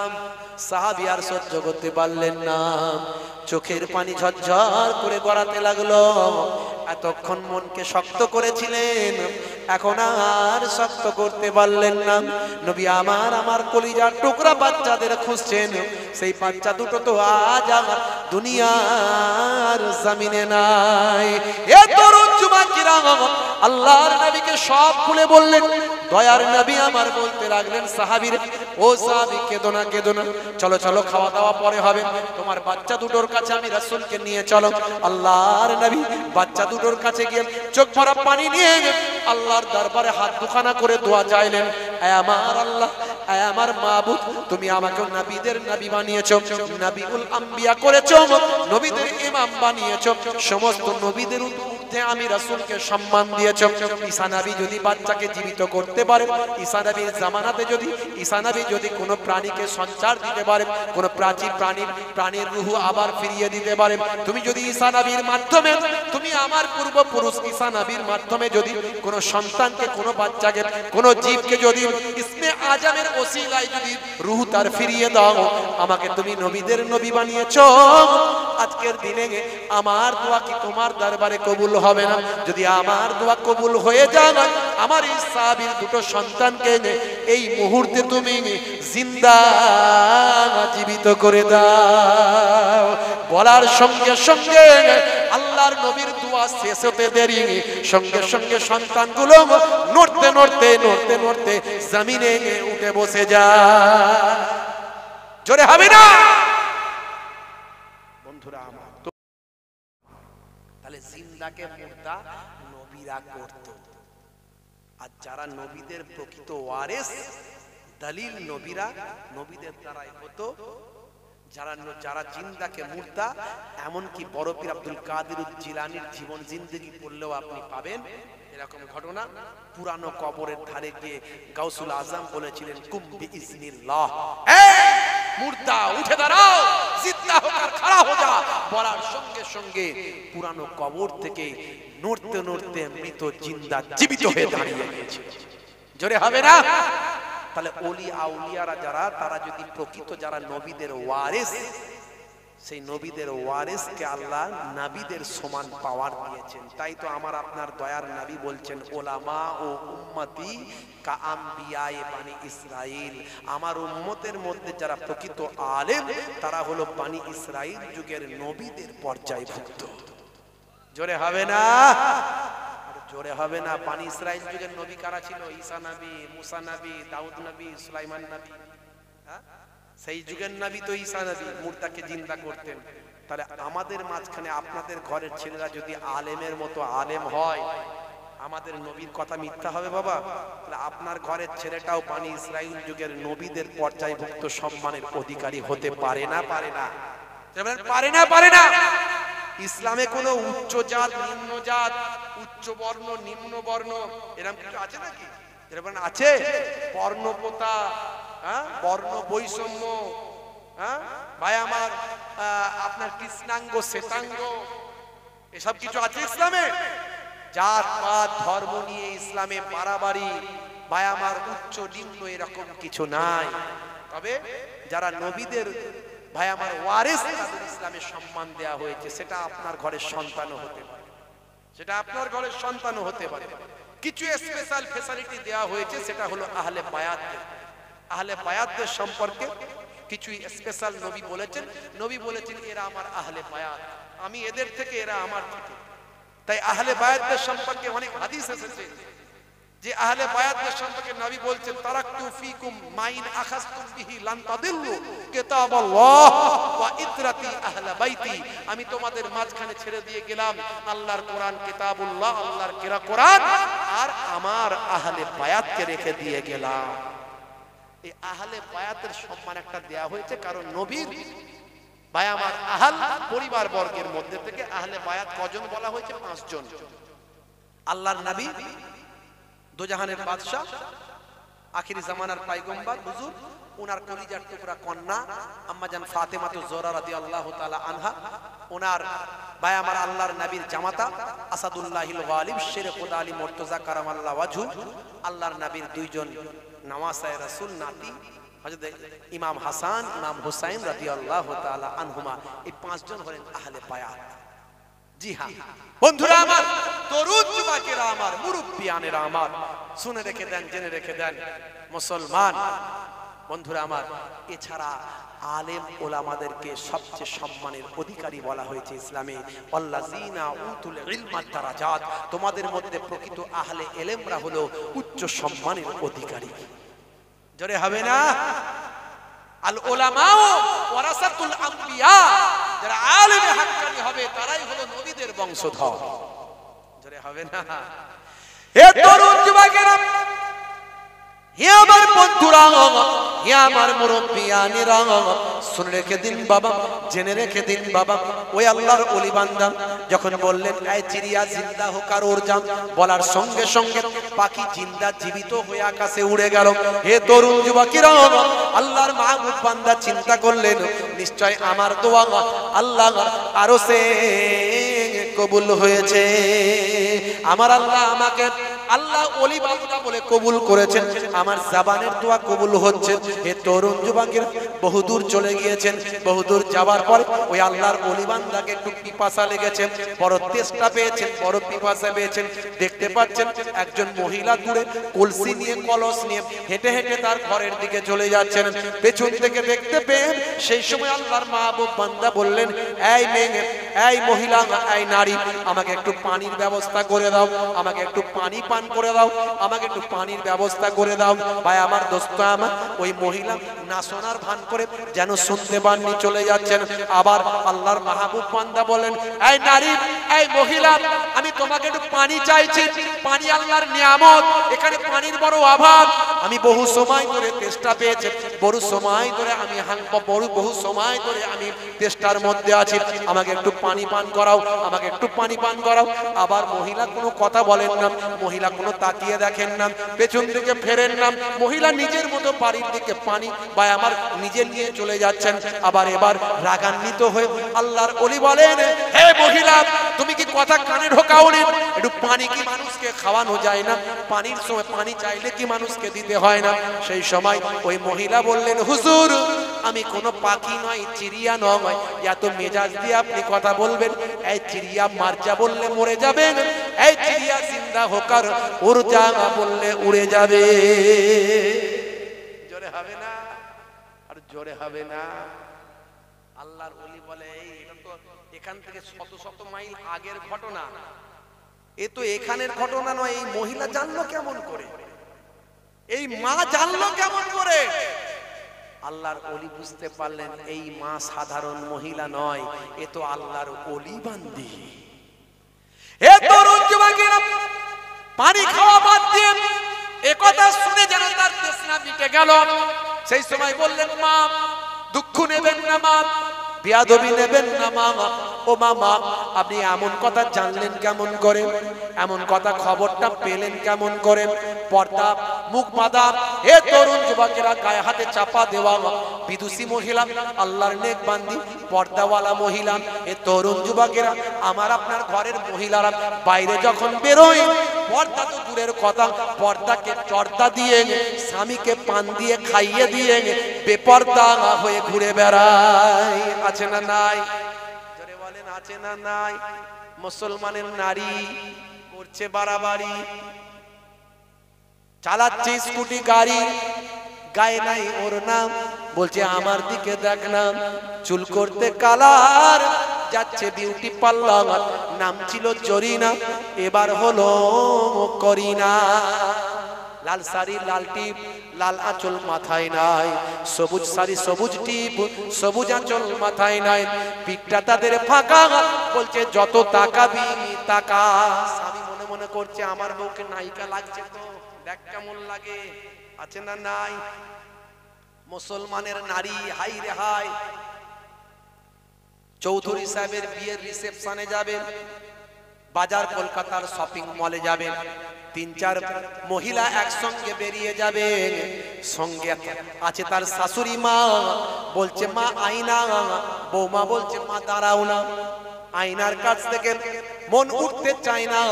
সাহাবী আর সহ্য করতে পারলেন না, চোখের পানি ঝরঝর করে গড়াতে লাগলো। এতক্ষণ মনকে শক্ত করেছিলেন, এখন আর শক্ত করতে পারলেন না। নবী আমার কলিজার টুকরা বাচ্চাদের খুঁজছেন। সেই বাচ্চা দুটো তো আজ আমার দুনিয়ার জমিনে নাই। এ তরুণ যুবকেরা, আল্লাহর নবীকে সব খুলে বললেন। দয়ার নবী আমার বলতে লাগলেন, সাহাবীর, ও সাহাবী, কেঁদো না, কেঁদো না, চলো চলো, খাওয়া দাওয়া পরে হবে, তোমার বাচ্চা দুটোর কাছে আমি রাসূলকে নিয়ে চলো। আল্লাহর নবী বাচ্চা দুটোর কাছে গিয়ে চোখ ভরা পানি নিয়ে আল্লাহর দরবারে হাত দুখানা করে দোয়া চাইলেন। আমার আল্লাহ, আয় আমার মাবুদ তুমি আমাকে নবীদের নবী বানিয়েছো, নবিউল আম্বিয়া করেছো, নবীদের ইমাম বানিয়েছো, সমস্ত নবীদের ঊর্ধ্বে আমি রাসূলকে সম্মান দিয়েছো। ঈসা নবী যদি বাচ্চাকে জীবিত করতে পারে, ঈসা নবীর জামানাতে যদি ঈসা নবী যদি কোনো প্রাণীকে সঞ্চার দিতে পারে, কোনো প্রাণীর রূহ আবার ফিরিয়ে দিতে পারে, তুমি যদি ঈসা নবীর মাধ্যমে, তুমি আমার পূর্বপুরুষ ঈসা নবীর মাধ্যমে যদি কোনো সন্তানকে, কোনো বাচ্চাকে, কোনো জীবকে যদি ইসমে আজমের ওসিলায় যদি রূহ তার ফিরিয়ে দাও, আমাকে তুমি নবীদের নবী বানিয়েছো। আজকের দিনে আমার দোয়া কি তোমার দরবারে কবুল হবে না? যদি আমার দোয়া কবুল হয়ে যায়, আমার এই সাহাবীর দুটো সন্তানকে এই মুহূর্তে তুমি জিন্দা জীবিত করে দাও। বলার সঙ্গে সঙ্গে আল্লাহর নবীর দোয়া শেষ হতে দেরি, সঙ্গে সঙ্গে সন্তানগুলো নড়তে নড়তে নড়তে নড়তে জমিনে উঠে বসে যায়। জোরে হবে না বন্ধুরা আমার? তাহলে জিন্দাকে মুর্দা নবীরা করত। আর যারা নবীদের প্রকৃত ওয়ারিস দলিল নবীরা, নবীদের দ্বারাই হতো। যারা জিন্দাকে মুর্দা, এমনকি বড় পীর আব্দুল কাদের জিলানীর জীবন জিন্দেগি পড়লেও আপনি পাবেন এরকম ঘটনা। পুরানো কবরের ধারে গিয়ে গাউসুল আজম বলেছিলেন কুম বিইজনিল্লাহ, এই মুর্দা উঠে দাঁড়াও, জিন্দা হোকার খড়া হো যা। বলার সঙ্গে সঙ্গে পুরানো কবর থেকে নড়তে নড়তে মৃত জিন্দা জীবিত হয়ে দাঁড়িয়ে গিয়েছে। জোরে হবে না? তাহলে ওলি আউলিয়ারা যারা, তারা যদি প্রকৃত যারা নবীদের ওয়ারিস, সেই নবীদের ওয়ারিসকে আল্লাহ নবীদের সমান পাওয়ার দিয়েছেন। তাই তো আমার আপনার দয়ার নবী বলছেন উলামা ও উম্মতি কা আম্বিয়ায়ে বানি ইসরাইল, আমার উম্মতের মধ্যে যারা প্রকৃত আলেম তারা হলো বানি ইসরাইল যুগের নবীদের পর্যায়ভুক্ত। জোরে হবে না? জোরে হবে না? বানি ইসরাইল যুগের নবী কারা ছিল? ঈসা নবী, মুসা নবী, দাউদ নবী, সুলাইমান নবী। সেই যুগের নবী তো ঈসা নবী, মুর্দাকে জিন্দা করতেন। তাহলে আমাদের মাঝখানে আপনাদের ঘরের ছেলেরা যদি আলেমের মতো আলেম হয়, আমাদের নবীর কথা মিথ্যা হবে বাবা? তাহলে আপনার ঘরের ছেলেটাও বানি ইসরাইল যুগের নবীদের পর্যায়ভুক্ত সম্মানের অধিকারী হতে পারে না? পারে না? পারে না? পারে না? ইসলামে কোনো উচ্চ জাত, নিম্ন জাত, উচ্চ বর্ণ, নিম্ন বর্ণ এরকম কিছু আছে নাকি? এরকম আছে? বর্ণপোতা, বর্ণ বৈষম্য, ভাই আমার, আপনার কৃষ্ণাঙ্গ শ্বেতাঙ্গ, এসব কিছু আছে ইসলামে? জাত পাত ধর্ম নিয়ে ইসলামে বাড়াবাড়ি, ভাই আমার, উচ্চ নিম্ন এরকম কিছু নাই। তবে যারা নবীদের ভাই আমার ওয়ারিস, তাদের ইসলামে সম্মান দেয়া হয়েছে। সেটা আপনার ঘরের সন্তানও হতে পারে, সেটা আপনার ঘরের সন্তানও হতে পারে। কিছু স্পেশাল ফ্যাসিলিটি দেয়া হয়েছে, সেটা হলো আহলে বায়াতদের। আহলে বায়াতদের সম্পর্কে কিছু স্পেশাল নবী বলেছেন। নবী বলেছেন এরা আমার আহলে বায়াত, আমি এদের থেকে, এরা আমার থেকে। তাই আহলে বায়াতদের সম্পর্কে অনেক হাদিস এসেছে যে আহলে বায়াতদের সম্পর্কে নবী বলছেন তারাকতু ফীকুম মাইন আখাযতুম বিহি লান তাদিল্লু কিতাবাল্লাহ ওয়া ইতরাতি আহলে বাইতি, আমি তোমাদের মাঝখানে ছেড়ে দিয়ে গেলাম আল্লাহর কোরআন, কিতাবুল্লাহ, আল্লাহর কোরআন, আর আমার আহলে বায়াতকে রেখে দিয়ে গেলাম। এই আহলে বায়াতের সম্মান একটা দেয়া হয়েছে, কারণ নবীর ভাই আমার আহল পরিবার বর্গের মধ্যে থেকে আহলে বায়াত কজন বলা হয়েছে? 5 জন। আল্লাহর নবী, দোজাহানের বাদশা, আখিরি জামানার পয়গম্বর হুজুর, ওনার কলিজার টুকরা কন্যা আম্মাজান ফাতেমা জোহরা রাদিয়াল্লাহু তাআলা আনহা, ওনার ভাই আমার আল্লাহর নবীর জামাতা আসাদুল্লাহিল গালিব শের খুদা আলী মুর্তজা কারামাল্লাহ ওয়াজহু, আল্লাহর নবীর 2 জন নওয়াসায়ে রাসূল নাতি হযরত ইমাম হাসান, ইমাম হুসাইন রাদিয়াল্লাহু তাআলা আনহুমা। এই 5 জন হলেন আহলে বায়াত। জি হ্যাঁ বন্ধুরা আমার, তরুণ যুবকেরা আমার, মুরব্বিয়ানেরা আমার, শুনে রেখে দেন, জেনে রেখে দেন মুসলমান বন্ধুরা আমার। এছাড়া আলেম ওলামাদেরকে সবচেয়ে সম্মানের অধিকারী বলা হয়েছে ইসলামে। আল্লাযীনা উতুল ইলমা দারাজাত, তোমাদের মধ্যে প্রকৃত আহলে ইলমরা হলো উচ্চ সম্মানের অধিকারী। জোরে হবে না? আল উলামা ওয়ারাসাতুল আম্বিয়া, যারা আলেমে হাক্কানি হবে তারাই হলো নবীদের বংশধর। জোরে হবে না? হে তরুণ যুবকেরা, হে আমার বন্ধুরা, হে আমার মুরব্বিয়ানেরা, শুনে রেখে দিন বাবা, জেনে রেখে দিন বাবা। ওই আল্লাহর ওলি বান্দা যখন বললেন এই চিড়িয়া জিন্দা হোক আর ওর জাম, বলার সঙ্গে সঙ্গে পাখি জিন্দা জীবিত হয়ে আকাশে উড়ে গেল। হে তরুণ যুবকেরা, আল্লাহর মাহবুব বান্দা চিন্তা করলেন নিশ্চয় আমার দোয়া আল্লাহ আরশে কবুল হয়েছে। আমার আল্লাহ আমাকে আল্লাহ ওলি বান্দা বলে কবুল করেছেন, আমার জবানের দোয়া কবুল হচ্ছে। হে তরুণ যুবকের বহুদূর চলে গিয়েছেন, বহুদূর যাওয়ার পর ওই আল্লাহর ওলি বান্দাকে একটু পিপাসা লেগেছে, বড় তেষ্টা পেয়েছেন, বড় পিপাসা পেয়েছেন। দেখতে পাচ্ছেন একজন মহিলা দূরে কলসি নিয়ে, কলস নিয়ে হেঁটে হেঁটে তার ঘরের দিকে চলে যাচ্ছেন। পেছন থেকে দেখতে পেয়ে সেই সময় আল্লাহর মাহবুব বান্দা বললেন, এই মেয়ে, এই মহিলা, এই নারী, আমাকে একটু পানির ব্যবস্থা করে দাও, আমাকে একটু পানি পান করে দাও, আমাকে একটু পানির ব্যবস্থা করে দাও। ভাই আমার দোস্ত আমার, ওই মহিলা না শোনার ভান করে যেন শুনতে পাননি চলে যাচ্ছেন। আবার আল্লাহর মাহবুব বান্দা বলেন, এই নারী, এই মহিলা, আমি তোমাকে একটু পানি চাইছি, পানি আল্লাহর নিয়ামত, এখানে পানির বড় অভাব, আমি বহু সময় ধরে তেষ্টা পেয়েছি, বহু সময় ধরে আমি বহু সময় ধরে আমি তেষ্টার মধ্যে আছি, আমাকে একটু পানি পান করাও, আমাকে একটু পানি পান করাও। আবার মহিলা কোনো কথা বলেন না, মহিলা কোনো তাকিয়ে দেখেন না, পেছন দিকে ফেরেন না, মহিলা নিজের মতো বাড়ির দিকে পানি বা আমার নিজে নিয়ে চলে যাচ্ছেন। আবার এবার রাগান্বিত হয়ে আল্লাহর ওলি বলেন, হে মহিলা, তুমি কি কথা কানে ঢোকাওনি? একটু পানি কি মানুষকে খাওয়ানো যায় না? পানির সময় পানি চাইলে কি মানুষকে দিতে হয় না? সেই সময় ওই মহিলা বললেন, হুজুর, আমি কোনো পাখি নয়, চিড়িয়া নয়, এত মেজাজ দিয়ে আপনি কথা বলবেন? এই চিড়িয়া মারজা বললে মরে যাবেন, এই চিড়িয়া জিন্দা হোকার উড়জা বললে উড়ে যাবে। জোরে হবে না? আর জোরে হবে না? আল্লাহর ওলি বলে, এটা তো এখান থেকে শত শত মাইল আগের ঘটনা, এ তো এখানের ঘটনা নয়। এই মহিলা জানলো কেমন করে? এই মা জানলো কেমন করে? আল্লাহর ওলি বুঝতে পারলেন এই মা সাধারণ মহিলা নয়, এ তো আল্লাহর ওলি বান্দি। হে তরুণ যুবকেরা, পানি খাওয়া বাদ দিয়ে একথা শুনে যেন তার তৃষ্ণা মিটে গেল। সেই সময় বললেন, মা, দুঃখ নেবেন না মা, বেয়াদবি নেবেন না মা। ও মামা, আপনি এমন কথা জানলেন কেমন করে? এমন কথা খবরটা পেলেন কেমন করে? পর্দা মুখ বাঁধা হে তরুণ যুবকেরা, গায়ে হাতে চাপা দেওয়া বিদুষী মহিলা, আল্লাহর নেক বান্দি পর্দাওয়ালা মহিলা, হে তরুণ যুবকেরা, আমার আপনার ঘরের মহিলারা বাইরে যখন বেরোয়, পর্দা তো দূরের কথা, পর্দাকে চর্দা দিয়ে, স্বামীকে পান দিয়ে খাইয়ে দিয়ে বেপর্দা হয়ে ঘুরে বেড়ায়। আছে না নাই? জোরে বলেন, আছে না নাই? মুসলমানের নারী করছে বাড়াবাড়ি, চালাচ্ছে স্কুটি গাড়ি, গায়ে নাই ওর নাম, বলছে আমার দিকে দেখ না, চুল করতে কালার, যাচ্ছে বিউটি পার্লার, নাম ছিল জরিনা, এবার হলো করিনা। লাল শাড়ি, লাল টিপ, লাল আঁচল মাথায় নাই, সবুজ শাড়ি, সবুজ টিপ, সবুজ আঁচল মাথায় নাই, পিঠটা তাদের ফাঁকা, বলছে যত তাকাবি তাকা। স্বামী মনে মনে করছে আমার বউকে নায়িকা লাগছে তো, দেখ কেমন লাগে। আছে না নাই? মুসলমানের নারী, হাই রে হাই, চৌধুরী সাহেবের বিয়ের রিসেপশনে যাবেন, বাজার কলকাতার শপিং মলে যাবেন, 3-4 মহিলা একসঙ্গে বেরিয়ে যাবে, সঙ্গে আছে তার শাশুড়ি মা, বলছে মা আয়না, বৌমা বলছে মা দাঁড়াও না। আয়নার কাছ থেকে মন উঠতে চায় না,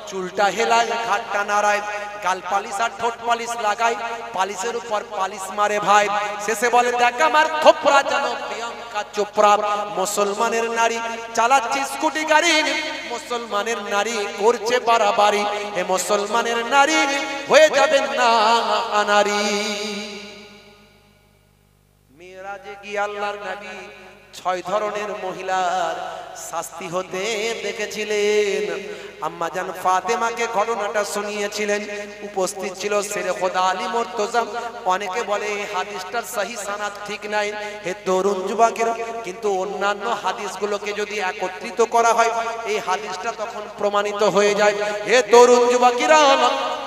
চুলটা হেলায়, ঘাটটা নাড়ায়, গাল পালিশ আর ঠোঁট পালিশ লাগায়, পালিশের উপর পালিশ মারে ভাই, শেষে বলে দেখ আমার থোপরা যেন প্রিয়াঙ্কা চোপড়া। মুসলমানের নারী চালাচ্ছে স্কুটি গাড়ি, মুসলমানের নারী করছে বাড়াবাড়ি, এ মুসলমানের নারী হয়ে যাবেন না আনারি। মেরাজে গিয়ে আল্লাহর নবী 6 ধরনের মহিলার শাস্তি হতে দেখেছিলেন। আম্মা জান ফাতেমাকে ঘটনাটা শুনিয়েছিলেন, উপস্থিত ছিল শেরে খোদা আলী মুর্তজা। অনেকে বলে এই হাদিসটার সহি সানাদ ঠিক নাই। হে তরুণ যুবকেরা, কিন্তু অন্যান্য হাদিসগুলোকে যদি একত্রিত করা হয়, এই হাদিসটা তখন প্রমাণিত হয়ে যায়। হে তরুণ যুবকেরা,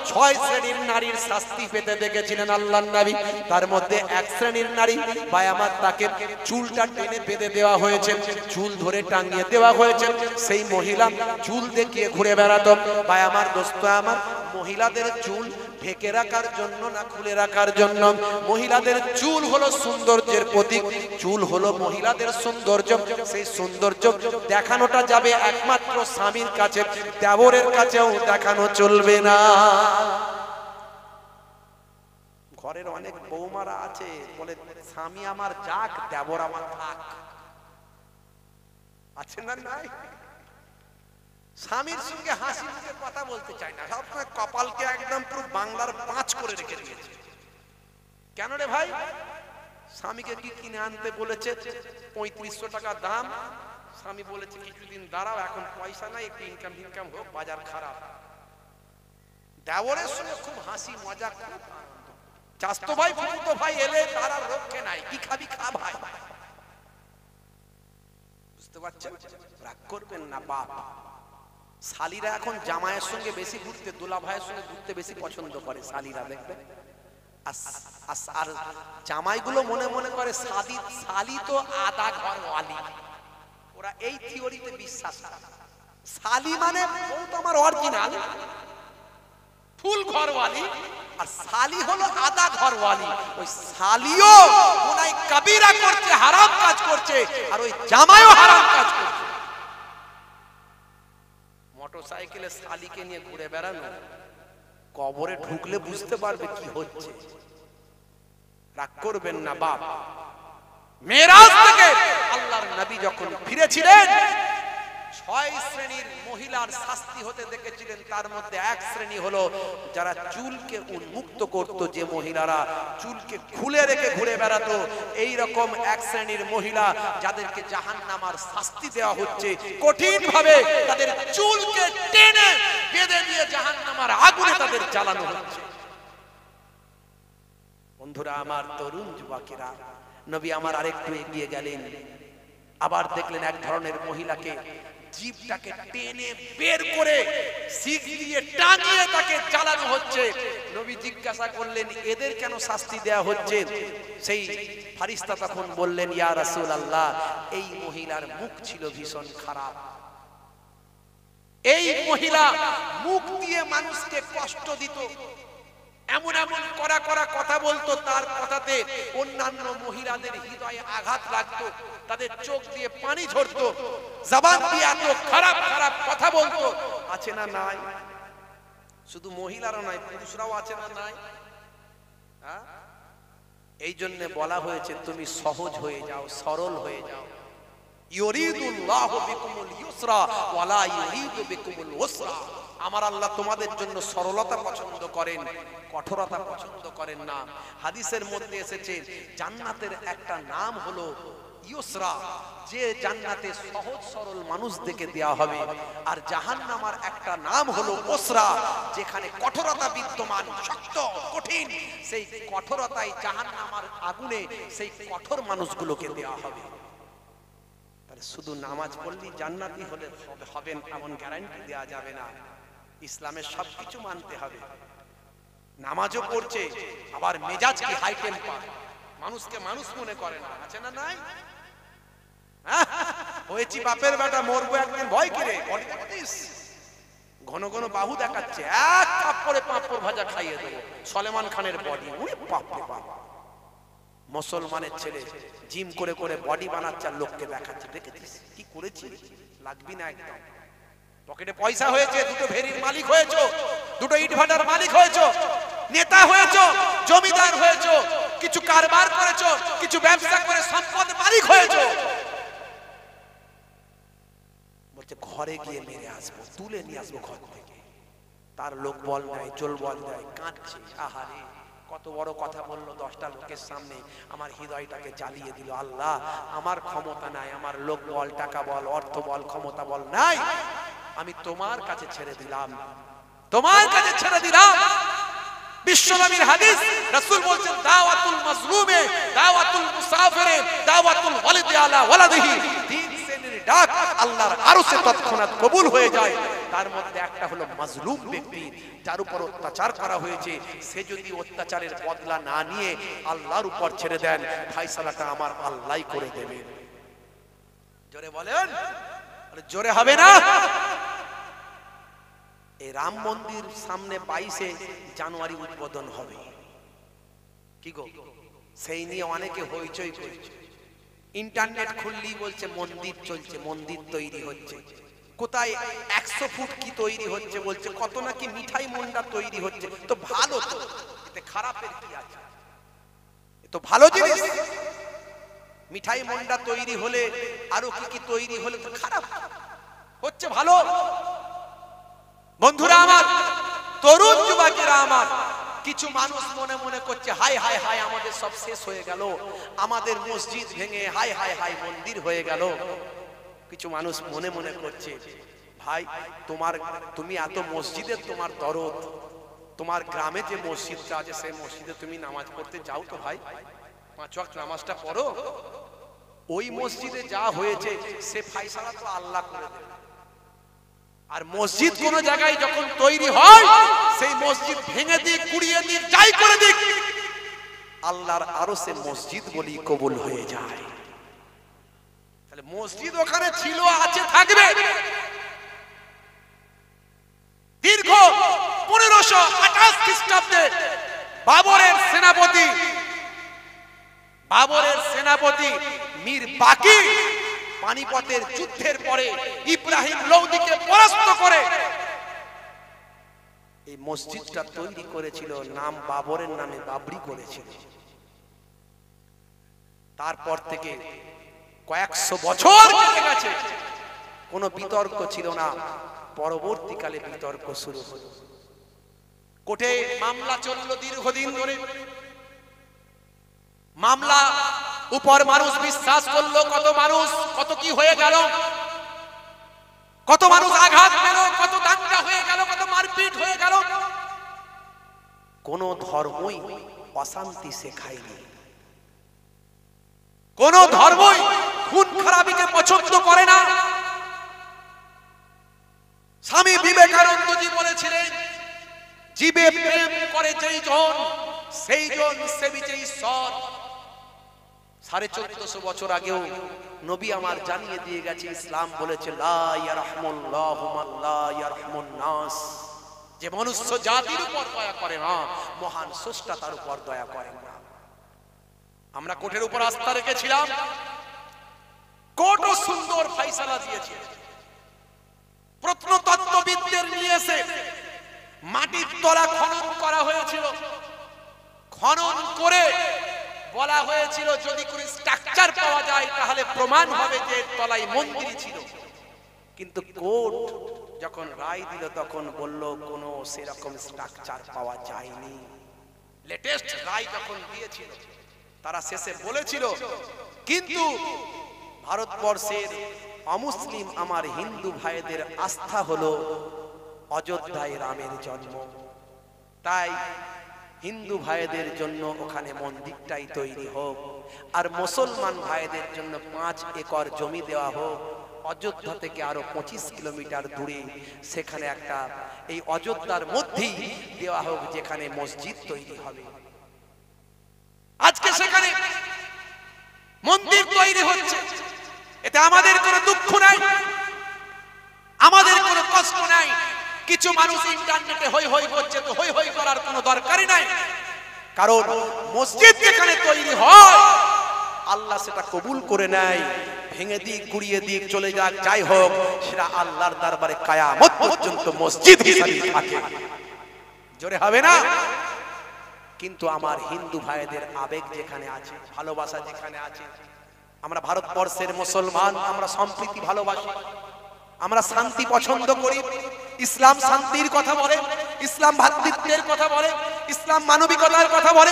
ছয় শ্রেণীর নারীর শাস্তি পেতে দেখেছিলেন আল্লাহর নবী। তার মধ্যে এক শ্রেণীর নারী ভাই আমার, তাকে চুলটা টেনে বেঁধে দেওয়া হয়েছে, চুল ধরে টাঙিয়ে দেওয়া হয়েছে। সেই মহিলা চুল দেখিয়ে ঘুরে বেড়াতো। ভাই আমার, দোস্ত আমার, মহিলাদের চুল ঢেকে রাখার জন্য না খুলে রাখার জন্য? মহিলাদের চুল হলো সৌন্দর্যের প্রতীক, চুল হলো মহিলাদের সৌন্দর্য। সেই সৌন্দর্য দেখানোটা যাবে একমাত্র স্বামীর কাছে, দেবরের কাছেও দেখানো চলবে না। ঘরের অনেক বৌমারা আছে বলে স্বামী আমার যাক, দেবর আমার থাক, আছে না? নাই। স্বামীর সঙ্গে হাসি মুখে কথা বলতে চায় না, সবসময় কপালকে একদম পুরো বাংলার 5 করে রেখে দিয়েছে। কেন রে ভাই? স্বামীকে কি কিনে আনতে বলেছে, 3500 টাকা দাম। স্বামী বলেছে কিছুদিন দাঁড়াও, এখন পয়সা নাই, একটু ইনকাম হোক, বাজার খারাপ। দেওরের সঙ্গে খুব হাসি মজা, খুব চাস্তো ভাই ফুফুতো ভাই এলে তারা রক্ষে নাই, কি খাবি খা ভাই। বুঝতে পারছেন? রাগ করবেন না বাপ। শালীরা এখন জামাইয়ের সঙ্গে বেশি ঘুরতে, দোলা ভাইয়ের সঙ্গে ঘুরতে বেশি পছন্দ করে শালীরা, দেখবেন। আর জামাইগুলো মনে মনে করে শালী তো আধা ঘরওয়ালি। ওরা এই থিওরিতে বিশ্বাস করে, শালী মানে বউ তো আমার অরিজিনাল ফুল ঘরওয়ালি, আর শালী হলো আধা ঘরওয়ালি। ওই শালীও গুনাহ কবিরা করছে, হারাম কাজ করছে, আর ওই জামাইও হারাম কাজ করছে। মোটরসাইকেলে শালীকে নিয়ে ঘুরে বেড়ানো, কবরে ঢুকলে বুঝতে পারবে কি হচ্ছে। রাগ করবেন না বাপ। মেরাজ থেকে আল্লাহর নবী যখন ফিরেছিলেন, 6 শ্রেণীর মহিলার শাস্তি হতে দেখেছিলেন। তার মধ্যে এক শ্রেণী হলো যারা চুলকে উন্মুক্ত করত, যে মহিলারা চুলকে খুলে রেখে ঘুরে বেড়াতো। এই রকম এক শ্রেণীর মহিলা যাদেরকে জাহান্নামার শাস্তি দেওয়া হচ্ছে কঠিন ভাবে, তাদের চুলকে টেনে বেঁধে দিয়ে জাহান্নামার আগুনে তাদের জ্বালানো হচ্ছে। বন্ধুরা আমার, তরুণ যুবকেরা, নবী আমার আরেকটু এগিয়ে গেলেন, আবার দেখলেন এক ধরনের মহিলাকে জিভটাকে টেনে বের করে শিক দিয়ে টাঙিয়ে তাকে জ্বালানো হচ্ছে। নবী জিজ্ঞাসা করলেন, এদের কেন শাস্তি দেয়া হচ্ছে? সেই ফারিস্তা তখন বললেন, ইয়া রাসূলুল্লাহ, এই মহিলার মুখ ছিল ভীষণ খারাপ। এই মহিলা মুখ দিয়ে মানুষকে কষ্ট দিত, এমন এমন করা করা কথা বলতো, তার কথাতে অন্যান্য মহিলাদের হৃদয়ে আঘাত লাগতো, তাদের চোখ দিয়ে পানি ঝরতো, জবান দিয়ে এত খারাপ খারাপ কথা বলতো। আছে না নাই? শুধু মহিলারা নয়, পুরুষরাও আছে না নাই? এই জন্য বলা হয়েছে তুমি সহজ হয়ে যাও, সরল হয়ে যাও। ইউরিদুল্লাহু বিকুমুল ইউসরা ওয়া লা ইউরিদু বিকুমুল উসরা। আমার আল্লাহ তোমাদের জন্য সরলতা পছন্দ করেন, কঠোরতা পছন্দ করেন না। হাদিসের মধ্যে এসেছে জান্নাতের একটা নাম হলো ইউসরা, যে জান্নাতে সহজ সরল মানুষদেরকে দেয়া হবে। আর জাহান্নামের একটা নাম হলো উসরা, যেখানে কঠোরতা বিদ্যমান, শক্ত কঠিন। সেই কঠোরতাই জাহান্নামের আগুনে সেই কঠোর মানুষগুলোকে দেয়া হবে। শুধু নামাজ পড়লেই জান্নাতি হবেন এমন গ্যারান্টি দেওয়া যাবে না। ইসলামের সবকিছু মানতে হবে। নামাজও পড়ছে, আবার মেজাজ কি হাই টেম্পার, মানুষকে মানুষ মনে করে না। আছে না নাই? হয়েছি বাপের বেটা, মরবো একদিন, ভয় কি রে? ঘন ঘন বাহু দেখাচ্ছে, এক থাপ্পড়ে পাঁপড় ভাজা খাইয়ে দেবো। সলেমান খানের বডি, ওরে বাপ রে বাপ। মুসলমানের ছেলে জিম করে করে বডি বানাচ্ছে আর লোককে দেখাচ্ছে, দেখেছিস কি করেছি? লাগবি না একদম। পকেটে পয়সা হয়েছে, দুটো ভেরির মালিক হয়েছো, দুটো ইট ভাটার মালিক হয়েছো, নেতা হয়েছো, জমিদার হয়েছো, কিছু কারবার করেছো, কিছু ব্যবসা করে সম্পদ মালিক হয়েছো। বলছে ঘরে গিয়ে মেরে আসবো, তুলে নিয়ে আসবো ঘর থেকে। তার লোক বল দেয়, চোল বল দেয়, কাঁদছে। আহারে, কত বড় কথা বললো 10টা লোকের সামনে, আমার হৃদয়টাকে জ্বালিয়ে দিল। আল্লাহ, আমার ক্ষমতা নাই, আমার লোক বল, টাকা বল, অর্থ বল, ক্ষমতা বল নাই, আমি তোমার কাছে ছেড়ে দিলাম, তোমার কাছে ছেড়ে দিলাম। বিশ্বনবীর হাদিস, রাসূল বলেন দাওয়াতুল মাজলুমে, দাওয়াতুল মুসাফিরে, দাওয়াতুল ওয়ালিদি আলা ওয়ালাদিহি। 3 শ্রেণীর ডাক আল্লাহর আরশে তৎক্ষণাৎ কবুল হয়ে যায়। তার মধ্যে একটা হলো মাজলুম ব্যক্তি, যার উপর অত্যাচার করা হয়েছে, সে যদি অত্যাচারের বদলা না নিয়ে আল্লাহর উপর ছেড়ে দেন, ফয়সালাটা আমার আল্লাহই করে দেবেন। জোরে বলেন, জোরে হবে না? এই রাম মন্দির সামনে 22শে জানুয়ারি উদ্বোধন হবে, কি গো, সেই নিয়ে অনেকে হইচই করছে। ইন্টারনেট খুললেই বলছে মন্দির চলছে, মন্দির তৈরি হচ্ছে, কোথায় 100 ফুট কি তৈরি হচ্ছে বলছে, কত নাকি মিঠাই মন্ডা তৈরি হচ্ছে। তো ভালো, তো এতে খারাপের কি আছে? এ তো ভালো জিনিস। মিঠাই মন্ডা তৈরি হলে আরো কি কি তৈরি হলে তো খারাপ হচ্ছে, ভালো। বন্ধুরা আমার, তরুণ যুবকেরা আমার, কিছু মানুষ মনে মনে করছে হাই হাই হাই আমাদের সব শেষ হয়ে গেল, আমাদের মসজিদ ভেঙে হাই হাই হাই মন্দির হয়ে গেল। কিছু মানুষ মনে মনে করছে, ভাই তুমি এত মসজিদের তোমার দরদ, তোমার গ্রামে যে মসজিদটা আছে সেই মসজিদে তুমি নামাজ পড়তে যাও তো ভাই, 5 ওয়াক্ত নামাজটা পড়ো। ওই মসজিদে যা হয়েছে সে ফয়সালা তো আল্লাহ করে দেবে। আর মসজিদ কোন জায়গায় যখন তৈরি হয়, সেই মসজিদ ভেঙে দিক, কুড়িয়ে দিক, যাই করে দিক, আল্লাহর আরশে মসজিদ বলি কবুল হয়ে যায়। তাহলে মসজিদ ওখানে ছিল, আছে, থাকবে। দীর্ঘ 1528 খ্রিস্টাব্দে বাবরের সেনাপতি মীর বাকি পানিপথের যুদ্ধের পরে ইব্রাহিম লোদিকে পরাস্ত করে এই মসজিদটা তৈরি করেছিল, নাম বাবরের নামে বাবরি করেছিল। তারপর থেকে কয়েকশো বছর কেটে গেছে, কোনো বিতর্ক ছিল না। পরবর্তীকালে বিতর্ক শুরু হলো, কোর্টে মামলা চলল দীর্ঘদিন ধরে। মামলা উপর মানুষ বিশ্বাস করলো, কত কি হয়ে গেল, কত মানুষ আঘাত পেল, কত দাঙ্গা হয়ে গেল, কত মারপিট হয়ে গেল। কোন ধর্মই অশান্তি শেখায়নি, কোন ধর্মই খুন খারাপিকে পছন্দ করে না। স্বামী বিবেকানন্দজি বলেছিলেন, জীবে প্রেম করে যেই জন, সেই জন সেবিছে ঈশ্বর। 1450 বছর আগেও নবী আমার জানিয়ে দিয়ে গেছে, ইসলাম বলেছে লা ইয়ারহামুল্লাহু মান লা ইয়ারহামুন নাস, যে মনুষ্য জাতির উপর দয়া করে না, মহান স্রষ্টা তার উপর দয়া করেন না। আমরা কোর্টের উপর আস্থা রেখেছিলাম, কোর্টও সুন্দর ফয়সালা দিয়েছে। প্রত্নতত্ত্ববিদদের নিয়ে এসে মাটির তলা খনন করা হয়েছিল, খনন করে বলা হয়েছিল যদি কোনো স্ট্রাকচার পাওয়া যায় তাহলে প্রমাণ হবে যে তলায় মন্দির ছিল। কিন্তু কোর্ট যখন রায় দিল তখন বলল কোনো সেরকম স্ট্রাকচার পাওয়া যায়নি। লেটেস্ট রায় যখন দিয়েছিল তারা শেষে বলেছিল, কিন্তু ভারতবর্ষের অমুসলিম আমার হিন্দু ভাইদের আস্থা হলো অযোধ্যায় রামের জন্ম, তাই হিন্দু ভাইদের জন্য ওখানে মন্দিরটাই তৈরি হোক, আর মুসলমান ভাইদের জন্য 5 একর জমি দেওয়া হোক অযোধ্যা থেকে আরো 25 কিলোমিটার দূরে, সেখানে একটা এই অযোধ্যার মধ্যেই দেওয়া হোক যেখানে মসজিদ তৈরি হবে। আজকে সেখানে মন্দির তৈরি হচ্ছে, এতে আমাদের কোনো দুঃখ নাই, আমাদের কোনো কষ্ট নাই। কিছু মানুষ ইন্টারনেটে হই হই করছে, তো হই হই করার কোনো দরকারই নাই, কারণ মসজিদ যেখানে তৈরি হয় আল্লাহ সেটা কবুল করে নেয়। ভেঙে দিক, গুড়িয়ে দিক, চলে যাক, যাই হোক, সেটা আল্লাহর দরবারে কিয়ামত পর্যন্ত মসজিদ হিসেবে থাকে। জোরে হবে না? কিন্তু আমার হিন্দু ভাইদের আবেগ যেখানে আছে, ভালোবাসা যেখানে আছে, আমরা ভারতবর্ষের মুসলমান, আমরা সম্প্রীতি ভালোবাসি, আমরা শান্তি পছন্দ করি। ইসলাম শান্তির কথা বলে, ইসলাম ভ্রাতৃত্বের কথা বলে, ইসলাম মানবিকতার কথা বলে।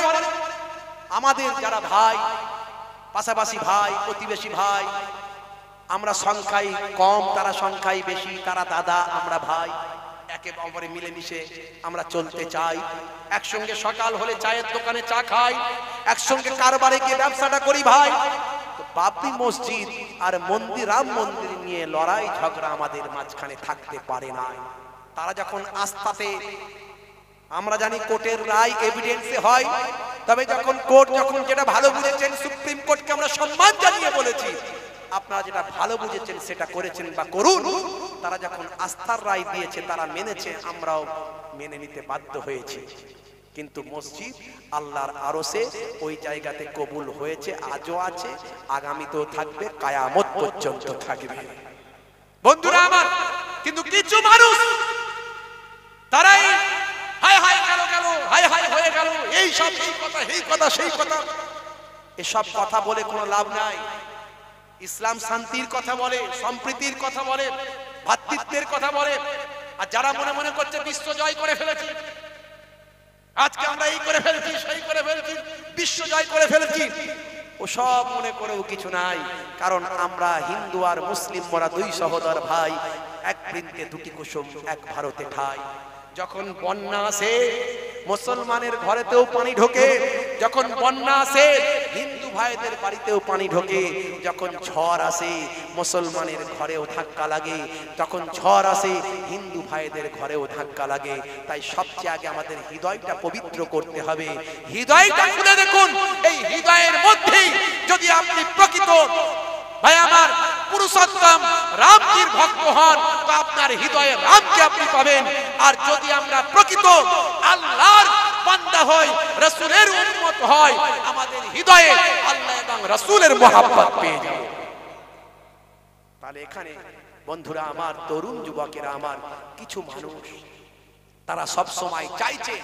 আমাদের যারা ভাই, পাশাপাশি ভাই, প্রতিবেশী ভাই, আমরা সংখ্যায় কম, তারা সংখ্যায় বেশি, তারা দাদা, আমরা ভাই, একে অপরে মিলেমিশে আমরা চলতে চাই। একসঙ্গে সকাল হলে চায়ের দোকানে চা খাই, একসঙ্গে কারবারে গিয়ে ব্যবসাটা করি ভাই। তো বাবরি মসজিদ আর মন্দির, রাম মন্দির নিয়ে লড়াই ঝগড়া আমাদের মাঝখানে থাকতে পারে না। তারা যখন আস্থাতে, আমরা জানি কোর্টের রায় এভিডেন্সে হয়, তবে যখন কোর্ট যখন যেটা ভালো বুঝেছেন, সুপ্রিম কোর্টকে আমরা সম্মান জানিয়ে বলেছি আপনারা যেটা ভালো বুঝেছেন সেটা করেছেন বা করুন। তারা যখন আস্থার রায় দিয়েছে তারা মেনেছে, আমরাও মেনে নিতে বাধ্য হয়েছি। কিন্তু মসজিদ আল্লাহর আরশে ওই জায়গাতে কবুল হয়েছে, আজও আছে, আগামীতেও থাকবে, কিয়ামত পর্যন্ত থাকবে। বন্ধুরা আমার, কিন্তু কিছু মানুষ তারাই হায় হায় গেল গেল, হায় হায় হয়ে গেল, এই সব এই কথা এই কথা সেই কথা, এসব কথা বলে কোনো লাভ নাই। ইসলাম শান্তির কথা বলে, সম্প্রীতির কথা বলে, ভ্রাতৃত্বের কথা বলে। আর যারা মনে মনে করছে বিশ্ব জয় করে ফেলেছি, আজকে আমরা এই করে ফেলছি, সেই করে ফেলছি, বিশ্ব জয় করে ফেলেছি, ও সব মনে করেও কিছু নাই। কারণ আমরা হিন্দু আর মুসলিম, মোরা দুই সহোদর ভাই, এক বৃন্তে দুটি কুসুম, এক ভারতে ঠাই। যখন বন্যা আসে মুসলমানের ঘরেতেও পানি ঢোকে, যখন বন্যা আসে হিন্দু ভাইদের বাড়িতেও পানি ঢোকে, যখন ঝড় আসে মুসলমানের ঘরেও ধাক্কা লাগে, যখন ঝড় আসে হিন্দু ভাইদের ঘরেও ধাক্কা লাগে। তাই সবচেয়ে আগে আমাদের হৃদয়টা পবিত্র করতে হবে। হৃদয়টা খুলে দেখুন, এই হৃদয়ের মধ্যেই যদি আপনি প্রকৃত ভাই আমার পুরুষোত্তম রামজির ভক্ত হন, তো আপনার হৃদয়ে রামকে আপনি পাবেন। আর যদি আমরা প্রকৃত আল্লাহর বান্দা হই, রাসূলের উম্মত হই, আমাদের হৃদয়ে আল্লাহ এবং রাসূলের মহব্বত পেয়ে যাব। তাহলে এখানে বন্ধুরা আমার, তরুণ যুবকেরা আমার, কিছু মানুষ তারা সব সময় চাইছে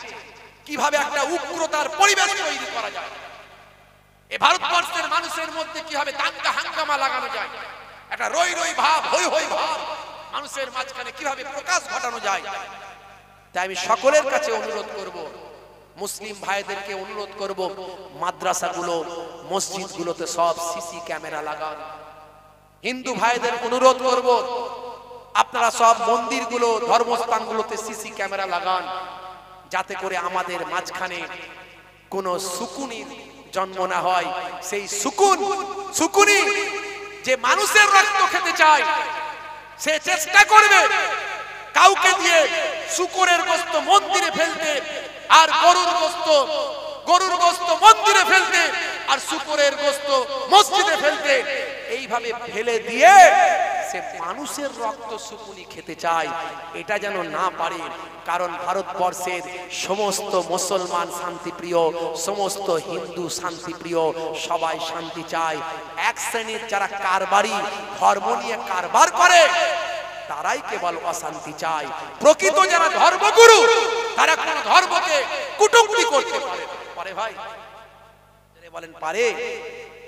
কিভাবে একটা উগ্রতার পরিবেশ তৈরি করা যায়, এই ভারতবর্ষের মানুষের মধ্যে কিভাবে দাঙ্গা হাঙ্গামা লাগানো যায়, একটা রই রই ভাব, হই হই ভাব মানুষের মাঝখানে কিভাবে প্রকাশ ঘটানো যায়। তাই আমি সকলের কাছে অনুরোধ করব, মুসলিম ভাইদেরকে অনুরোধ করব, মাদ্রাসাগুলো মসজিদগুলোতে সব সিসি ক্যামেরা লাগান। হিন্দু ভাইদের অনুরোধ করব, আপনারা সব মন্দিরগুলো, ধর্মস্থানগুলোতে সিসি ক্যামেরা লাগান, যাতে করে আমাদের মাঝখানে কোনো সুকুনির জন্ম না হয়। সেই সুকুনি যে মানুষের রক্ত খেতে চায়, সে চেষ্টা করবে কাউকে দিয়ে শুকরের গোশত মন্দিরে ফেলতে, আর গরুর গোশত মন্দিরে ফেলতে, আর শুকরের গোশত মসজিদে ফেলতে। এইভাবে ফেলে দিয়ে সে মানুষের রক্ত শুকুনি খেতে চায়, এটা যেন না পারে। কারণ ভারতবর্ষের সমস্ত মুসলমান শান্তিপ্রিয়, সমস্ত হিন্দু শান্তিপ্রিয়, সবাই শান্তি চায়। এক শ্রেণীর যারা কারবারি, ধর্ম নিয়ে কারবার করে, তারাই কেবল অশান্তি চায়। প্রকৃত যারা ধর্মগুরু, তারা কোন ধর্মকে কুটুক্তি করতে পারে ভাই? বলেন পারে?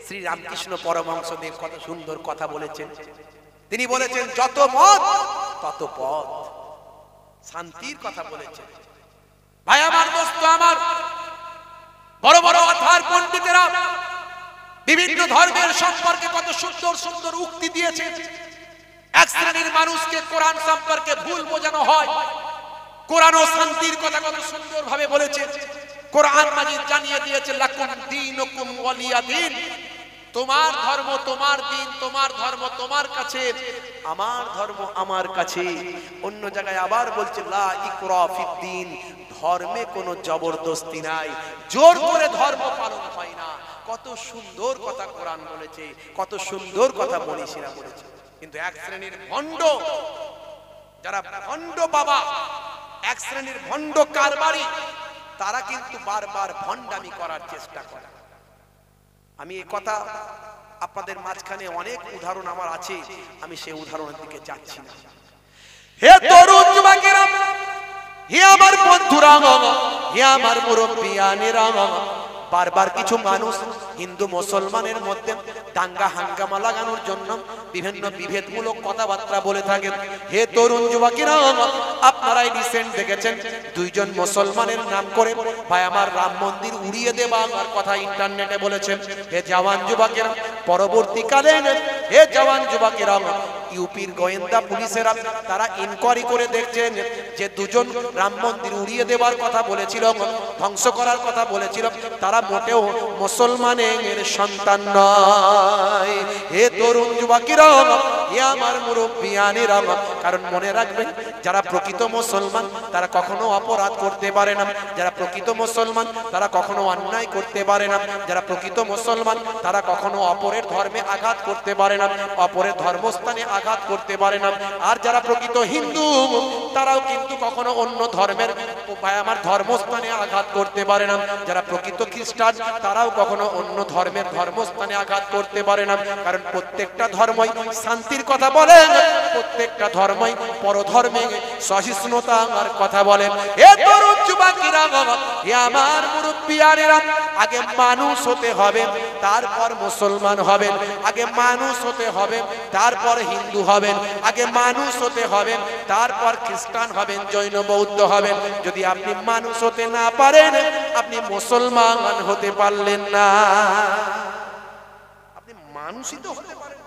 শ্রী রামকৃষ্ণ পরমহংসদেব কত সুন্দর কথা বলেছেন। তিনি বলেছেন, যত মত তত পথ, শান্তির কথা বলেছেন। ভাই আমার, দোস্ত আমার, বড় বড় অথার পণ্ডিতেরা বিভিন্ন ধর্মের সম্পর্কে কত সুন্দর সুন্দর উক্তি দিয়েছে। এক শ্রেণীর মানুষকে কোরআন সম্পর্কে ভুল বোঝানো হয়। কোরআন ও শান্তির কথা কত সুন্দর ভাবে বলেছে। কোরআন মাজিদ জানিয়ে দিয়েছে, লাকুম দীনুকুম ওয়ালিয়া দীন, তোমার ধর্ম তোমার দিন, তোমার ধর্ম তোমার কাছে, আমার ধর্ম আমার কাছে। অন্য জায়গায় আবার বলছে, লা ইকরা ফিদ্দীন, ধর্মে কোনো জবরদস্তি নাই, জোর করে ধর্ম পালন হয় না। কত সুন্দর কথা কোরআন বলেছে, কত সুন্দর কথা মনীষীরা বলেছে। কিন্তু এক শ্রেণীর ভণ্ড, যারা ভণ্ড বাবা, এক শ্রেণীর ভণ্ড কারবারি, তারা কিন্তু বারবার ভণ্ডামি করার চেষ্টা করে। আমি এই কথা আপনাদের মাঝখানে অনেক উদাহরণ আমার আছে, আমি সেই উদাহরণের দিকে যাচ্ছি না। হে তরুণ যুবকেরা, হে আমার বন্ধুরা, হে আমার মুরব্বিয়ানেরা, বারবার কিছু মানুষ হিন্দু মুসলমানের মধ্যে দাঙ্গা হাঙ্গামা লাগানোর জন্য বিভিন্ন বিভেদমূলক কথাবার্তা বলে থাকেন। হে তরুণ যুবকেরা, আপনারাই রিসেন্ট দেখেছেন দুইজন মুসলমানের নাম করে ভাই আমার রাম মন্দির উড়িয়ে দেবার কথা ইন্টারনেটে বলেছেন। হে জওয়ান যুবকেরা, পরবর্তীকালে হে জওয়ান যুবকেরা, ইউপির গোয়েন্দা পুলিশেরা তারা ইনকোয়ারি করে দেখছেন যে দুজন রাম মন্দির উড়িয়ে দেওয়ার কথা বলেছিল, ধ্বংস করার কথা বলেছিল, তারা মোটেও মুসলমানের সন্তান নয়। হে তরুণ যুবকেরা, হে আমার মুরব্বিয়ানেরা, কারণ মনে রাখবেন যারা প্রকৃত মুসলমান তারা কখনো অপরাধ করতে পারে না, যারা প্রকৃত মুসলমান তারা কখনো অন্যায় করতে পারে না, যারা প্রকৃত মুসলমান তারা কখনো অপরের ধর্মে আঘাত করতে পারে না, অপরের ধর্মস্থানে আঘাত করতে পারে না। আর যারা প্রকৃত হিন্দু তারাও কিন্তু কখনো অন্য ধর্মের আমার ধর্মস্থানে আঘাত করতে পারে না। যারা প্রকৃত খ্রিস্টান তারাও কখনো অন্য ধর্মের ধর্মস্থানে আঘাত করতে পারে না, কারণ প্রত্যেকটা ধর্মই শান্তির কথা বলেন, প্রত্যেকটা ধর্মই পরধর্মে সহিষ্ণুতার কথা বলেন। এ তরুণ যুবকেরা, এ আমার মুরব্বিয়ানেরা, আগে মানুষ হতে হবে তারপর মুসলমান হবেন, আগে মানুষ হতে হবে তারপর হিন্দু হবেন, আগে মানুষ হতে হবে তারপর খ্রিস্টান হবেন, জৈন বৌদ্ধ হবেন। যদি আপনি মানুষ হতে না পারেন আপনি মুসলমান হতে পারলেন না। আপনি মানুষই তো হতে পারেন,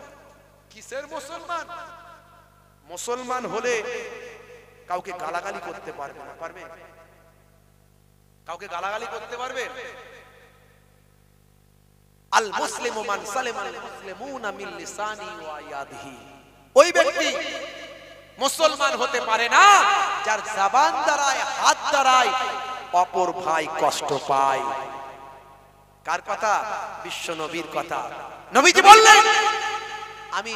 কিসের মুসলমান? মুসলমান হলে কাউকে গালাগালি করতে পারবে না, পারবে? কাউকে গালাগালি করতে পারবে? আল মুসলিমু মান সালিমাল মুসলিমুনা মিন লিসানি ওয়া ইয়াদিহি, ওই ব্যক্তি মুসলমান হতে পারে না যার জবান দ্বারায় হাত দ্বারায় অপর ভাই কষ্ট পায়। কার কথা? বিশ্ব নবীর কথা। নবীজি বললেন, আমি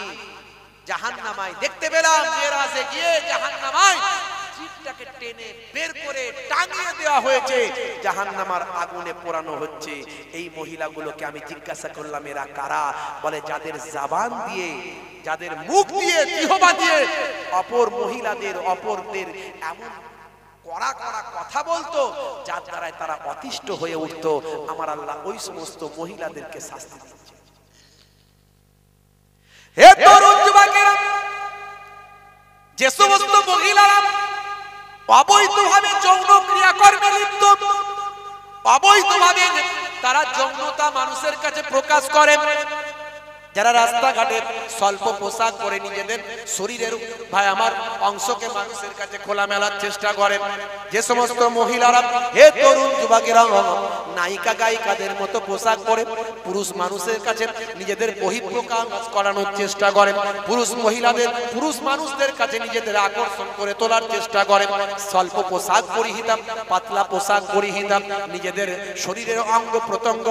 জাহান্নামায় দেখতে পেলাম মেরাজে গিয়ে জাহান্নামায় জিভটাকে টেনে বের করে টাঙিয়ে দেওয়া হয়েছে, জাহান্নামার আগুনে পোড়ানো হচ্ছে। এই মহিলাগুলোকে আমি জিজ্ঞাসা করলাম এরা কারা? বলে যাদের জবান দিয়ে, যাদের মুখ দিয়ে, জিহ্বা দিয়ে অপর মহিলাদের, অপরদের এমন কড়া কড়া কথা বলতো যার দ্বারায় তারা অতিষ্ঠ হয়ে উঠতো। আমার আল্লাহ ওই সমস্ত মহিলাদেরকে শাস্তি দিচ্ছে। হে তরুণ যুবকেরা, যে সমস্ত মহিলারা অবৈধভাবে যৌন ক্রিয়াকর্মে লিপ্ত, অবৈধভাবে তারা যৌনতা মানুষের কাছে প্রকাশ করে, যারা রাস্তাঘাটে স্বল্প পোশাক পরে নিজেদের শরীরের ভাই আমার অংশকে মানুষের কাছে খোলা মেলার চেষ্টা করে, যে সমস্ত মহিলারা, হে তরুণ যুবকেরা, নায়িকা গায়িকাদের মতো পোশাক পরে পুরুষ মানুষের কাছে নিজেদের বহিঃপ্রকাশ করানোর চেষ্টা করে, পুরুষ মহিলাদের, পুরুষ মানুষদের কাছে নিজেদের আকর্ষণ করে তোলার চেষ্টা করে, স্বল্প পোশাক পরিহিতা, পাতলা পোশাক পরিহিতা, নিজেদের শরীরের অঙ্গ প্রত্যঙ্গ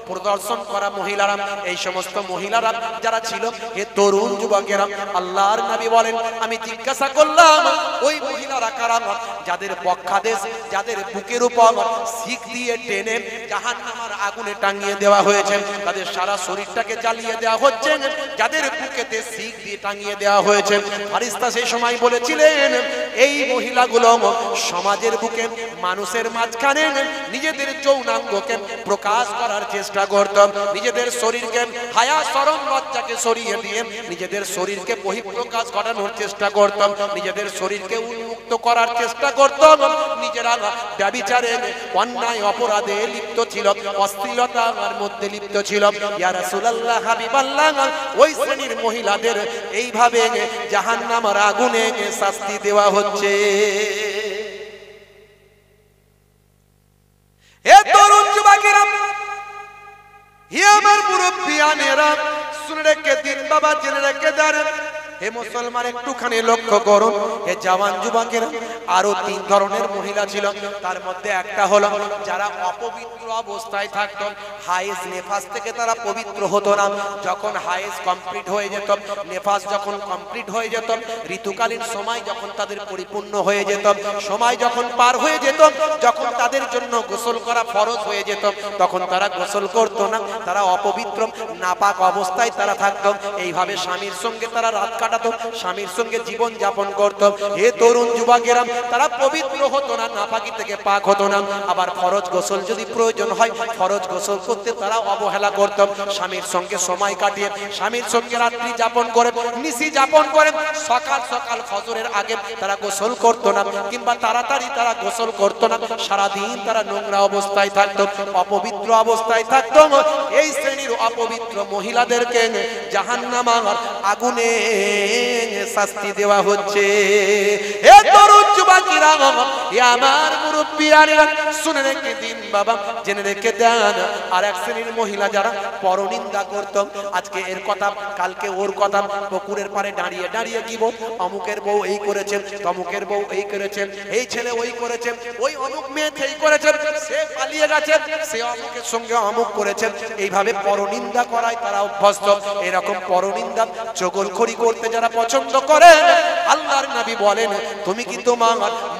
প্রদর্শন করা মহিলারা, এই সমস্ত মহিলারা যারা ছিল, হে তরুণ যুবকেরা, আল্লাহর নবী বলেন, আমি জিজ্ঞাসা করলাম ওই মহিলারা কারা? যাদের বক্ষাদেশ, যাদের বুকের উপর শিক দিয়ে টেনে জাহান্নামের আগুনে টাঙিয়ে দেওয়া হয়েছে, তাদের সারা শরীরটাকে জ্বালিয়ে দেওয়া হচ্ছে, যাদের বুকেতে শিক দিয়ে টাঙিয়ে দেওয়া হয়েছে। ফারিস্তা সেই সময় বলেছিলেন, এই মহিলাগুলো সমাজের বুকে, মানুষের মাঝখানে নিজেদের যৌনাঙ্গকে প্রকাশ করার চেষ্টা করত, নিজেদের শরীরকে হায়া শরম লজ্জাকে সরিয়ে দিয়ে নিজেদের শরীরকে বহিঃপ্রকাশ ঘটানোর চেষ্টা করত, নিজেদের শরীরকে উন্মুক্ত করার চেষ্টা করত, নিজেরা ব্যভিচারে, অন্যায় অপরাধে লিপ্ত ছিল, অশ্লীলতার মধ্যে লিপ্ত ছিল। ইয়া রাসূলুল্লাহ, হাবিবাল্লাহ, ওই শ্রেণীর মহিলাদের এইভাবে জাহান্নামের আগুনে শাস্তি দেওয়া হচ্ছে। হে তরুণ যুবকেরা, হে আমার মুরব্বিয়ানেরা, শুনে রেখে দিন বাবা, জেনে রেখে দেন। হে মুসলমান, একটুখানি লক্ষ্য করুন, হে জওয়ান যুবকেরা, আরো তিন ধরনের মহিলা ছিল। তার মধ্যে একটা হলো যারা অপবিত্র অবস্থায় থাকত, হায়েজ নেফাস থেকে তারা পবিত্র হতো না। যখন হায়েজ কমপ্লিট হয়ে যেত, নেফাস যখন কমপ্লিট হয়ে যেত, ঋতুকালীন সময় যখন তাদের পরিপূর্ণ হয়ে যেত, সময় যখন পার হয়ে যেত, যখন তাদের জন্য গোসল করা ফরজ হয়ে যেত, তখন তারা গোসল করতো না, তারা অপবিত্র নাপাক অবস্থায় তারা থাকতো। এইভাবে স্বামীর সঙ্গে তারা রাত কাটাতো, স্বামীর সঙ্গে জীবন যাপন করত। হে তরুণ যুবকেরা, তারা পবিত্র হতো না, নাপাকি থেকে পাক হতো না। আবার ফরজ গোসল যদি প্রয়োজন হয়, ফরজ গোসল করতে তারা অবহেলা করত। স্বামীর সঙ্গে সময় কাটিয়ে, স্বামীর সঙ্গে রাত্রি যাপন করে, নিশি যাপন করে, সকাল সকাল ফজরের আগে তারা গোসল করত না, কিংবা তাড়াতাড়ি তারা গোসল করত না। সারাদিন তারা নোংরা অবস্থায় থাকতো, অপবিত্র অবস্থায় থাকতো। এই শ্রেণীর অপবিত্র মহিলাদেরকে জাহান্নামের আগুনে শাস্তি দেওয়া হচ্ছে। এ তরুণ যুবকেরা, এ আমার মুরব্বিয়ারা, শুনে রেখে দিন বাবা, জেনে রেখে দেন। আর এক শ্রেণীর মহিলা যারা পরনিন্দা করত, আজকে এর কথা কালকে ওর কথা, পুকুরের পাড়ে দাঁড়িয়ে দাঁড়িয়ে কি বল, অমুকের বউ এই করেছে, তমুকের বউ এই করেছে, এই ছেলে ওই করেছে, ওই অমুক মেয়ে এই করেছে, সে পালিয়ে গেছে, সে অমুকের সঙ্গে অমুক করেছে, এইভাবে পরনিন্দা করায় তারা অভ্যস্ত। এরকম পরনিন্দা চগলখড়ি করতে যারা পছন্দ করে, আল্লাহর নবী বলেন, তুমি কি তোমার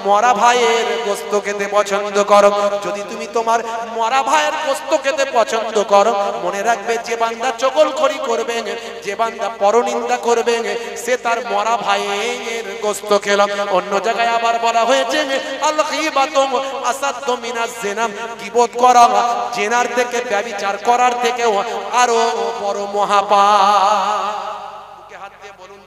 মরা ভাইয়ের গোশত খেতে পছন্দ করো? যদি তুমি তোমার মরা ভাইয়ের গোশত খেতে পছন্দ করো, মনে রাখবে যে বান্দা চগলখড়ি করবে, যে বান্দা পরনিন্দা করবে, সে তার মরা ভাইয়ের গোশত খেল। অন্য জায়গায় আবার বলা হয়েছে, আল গীবাতু আসাদ্দু মিনাজ জিনা, গীবত করা জিনার থেকে, ব্যভিচার করার থেকেও আরো বড় মহাপাপ। বুকে হাত দিয়ে বলুন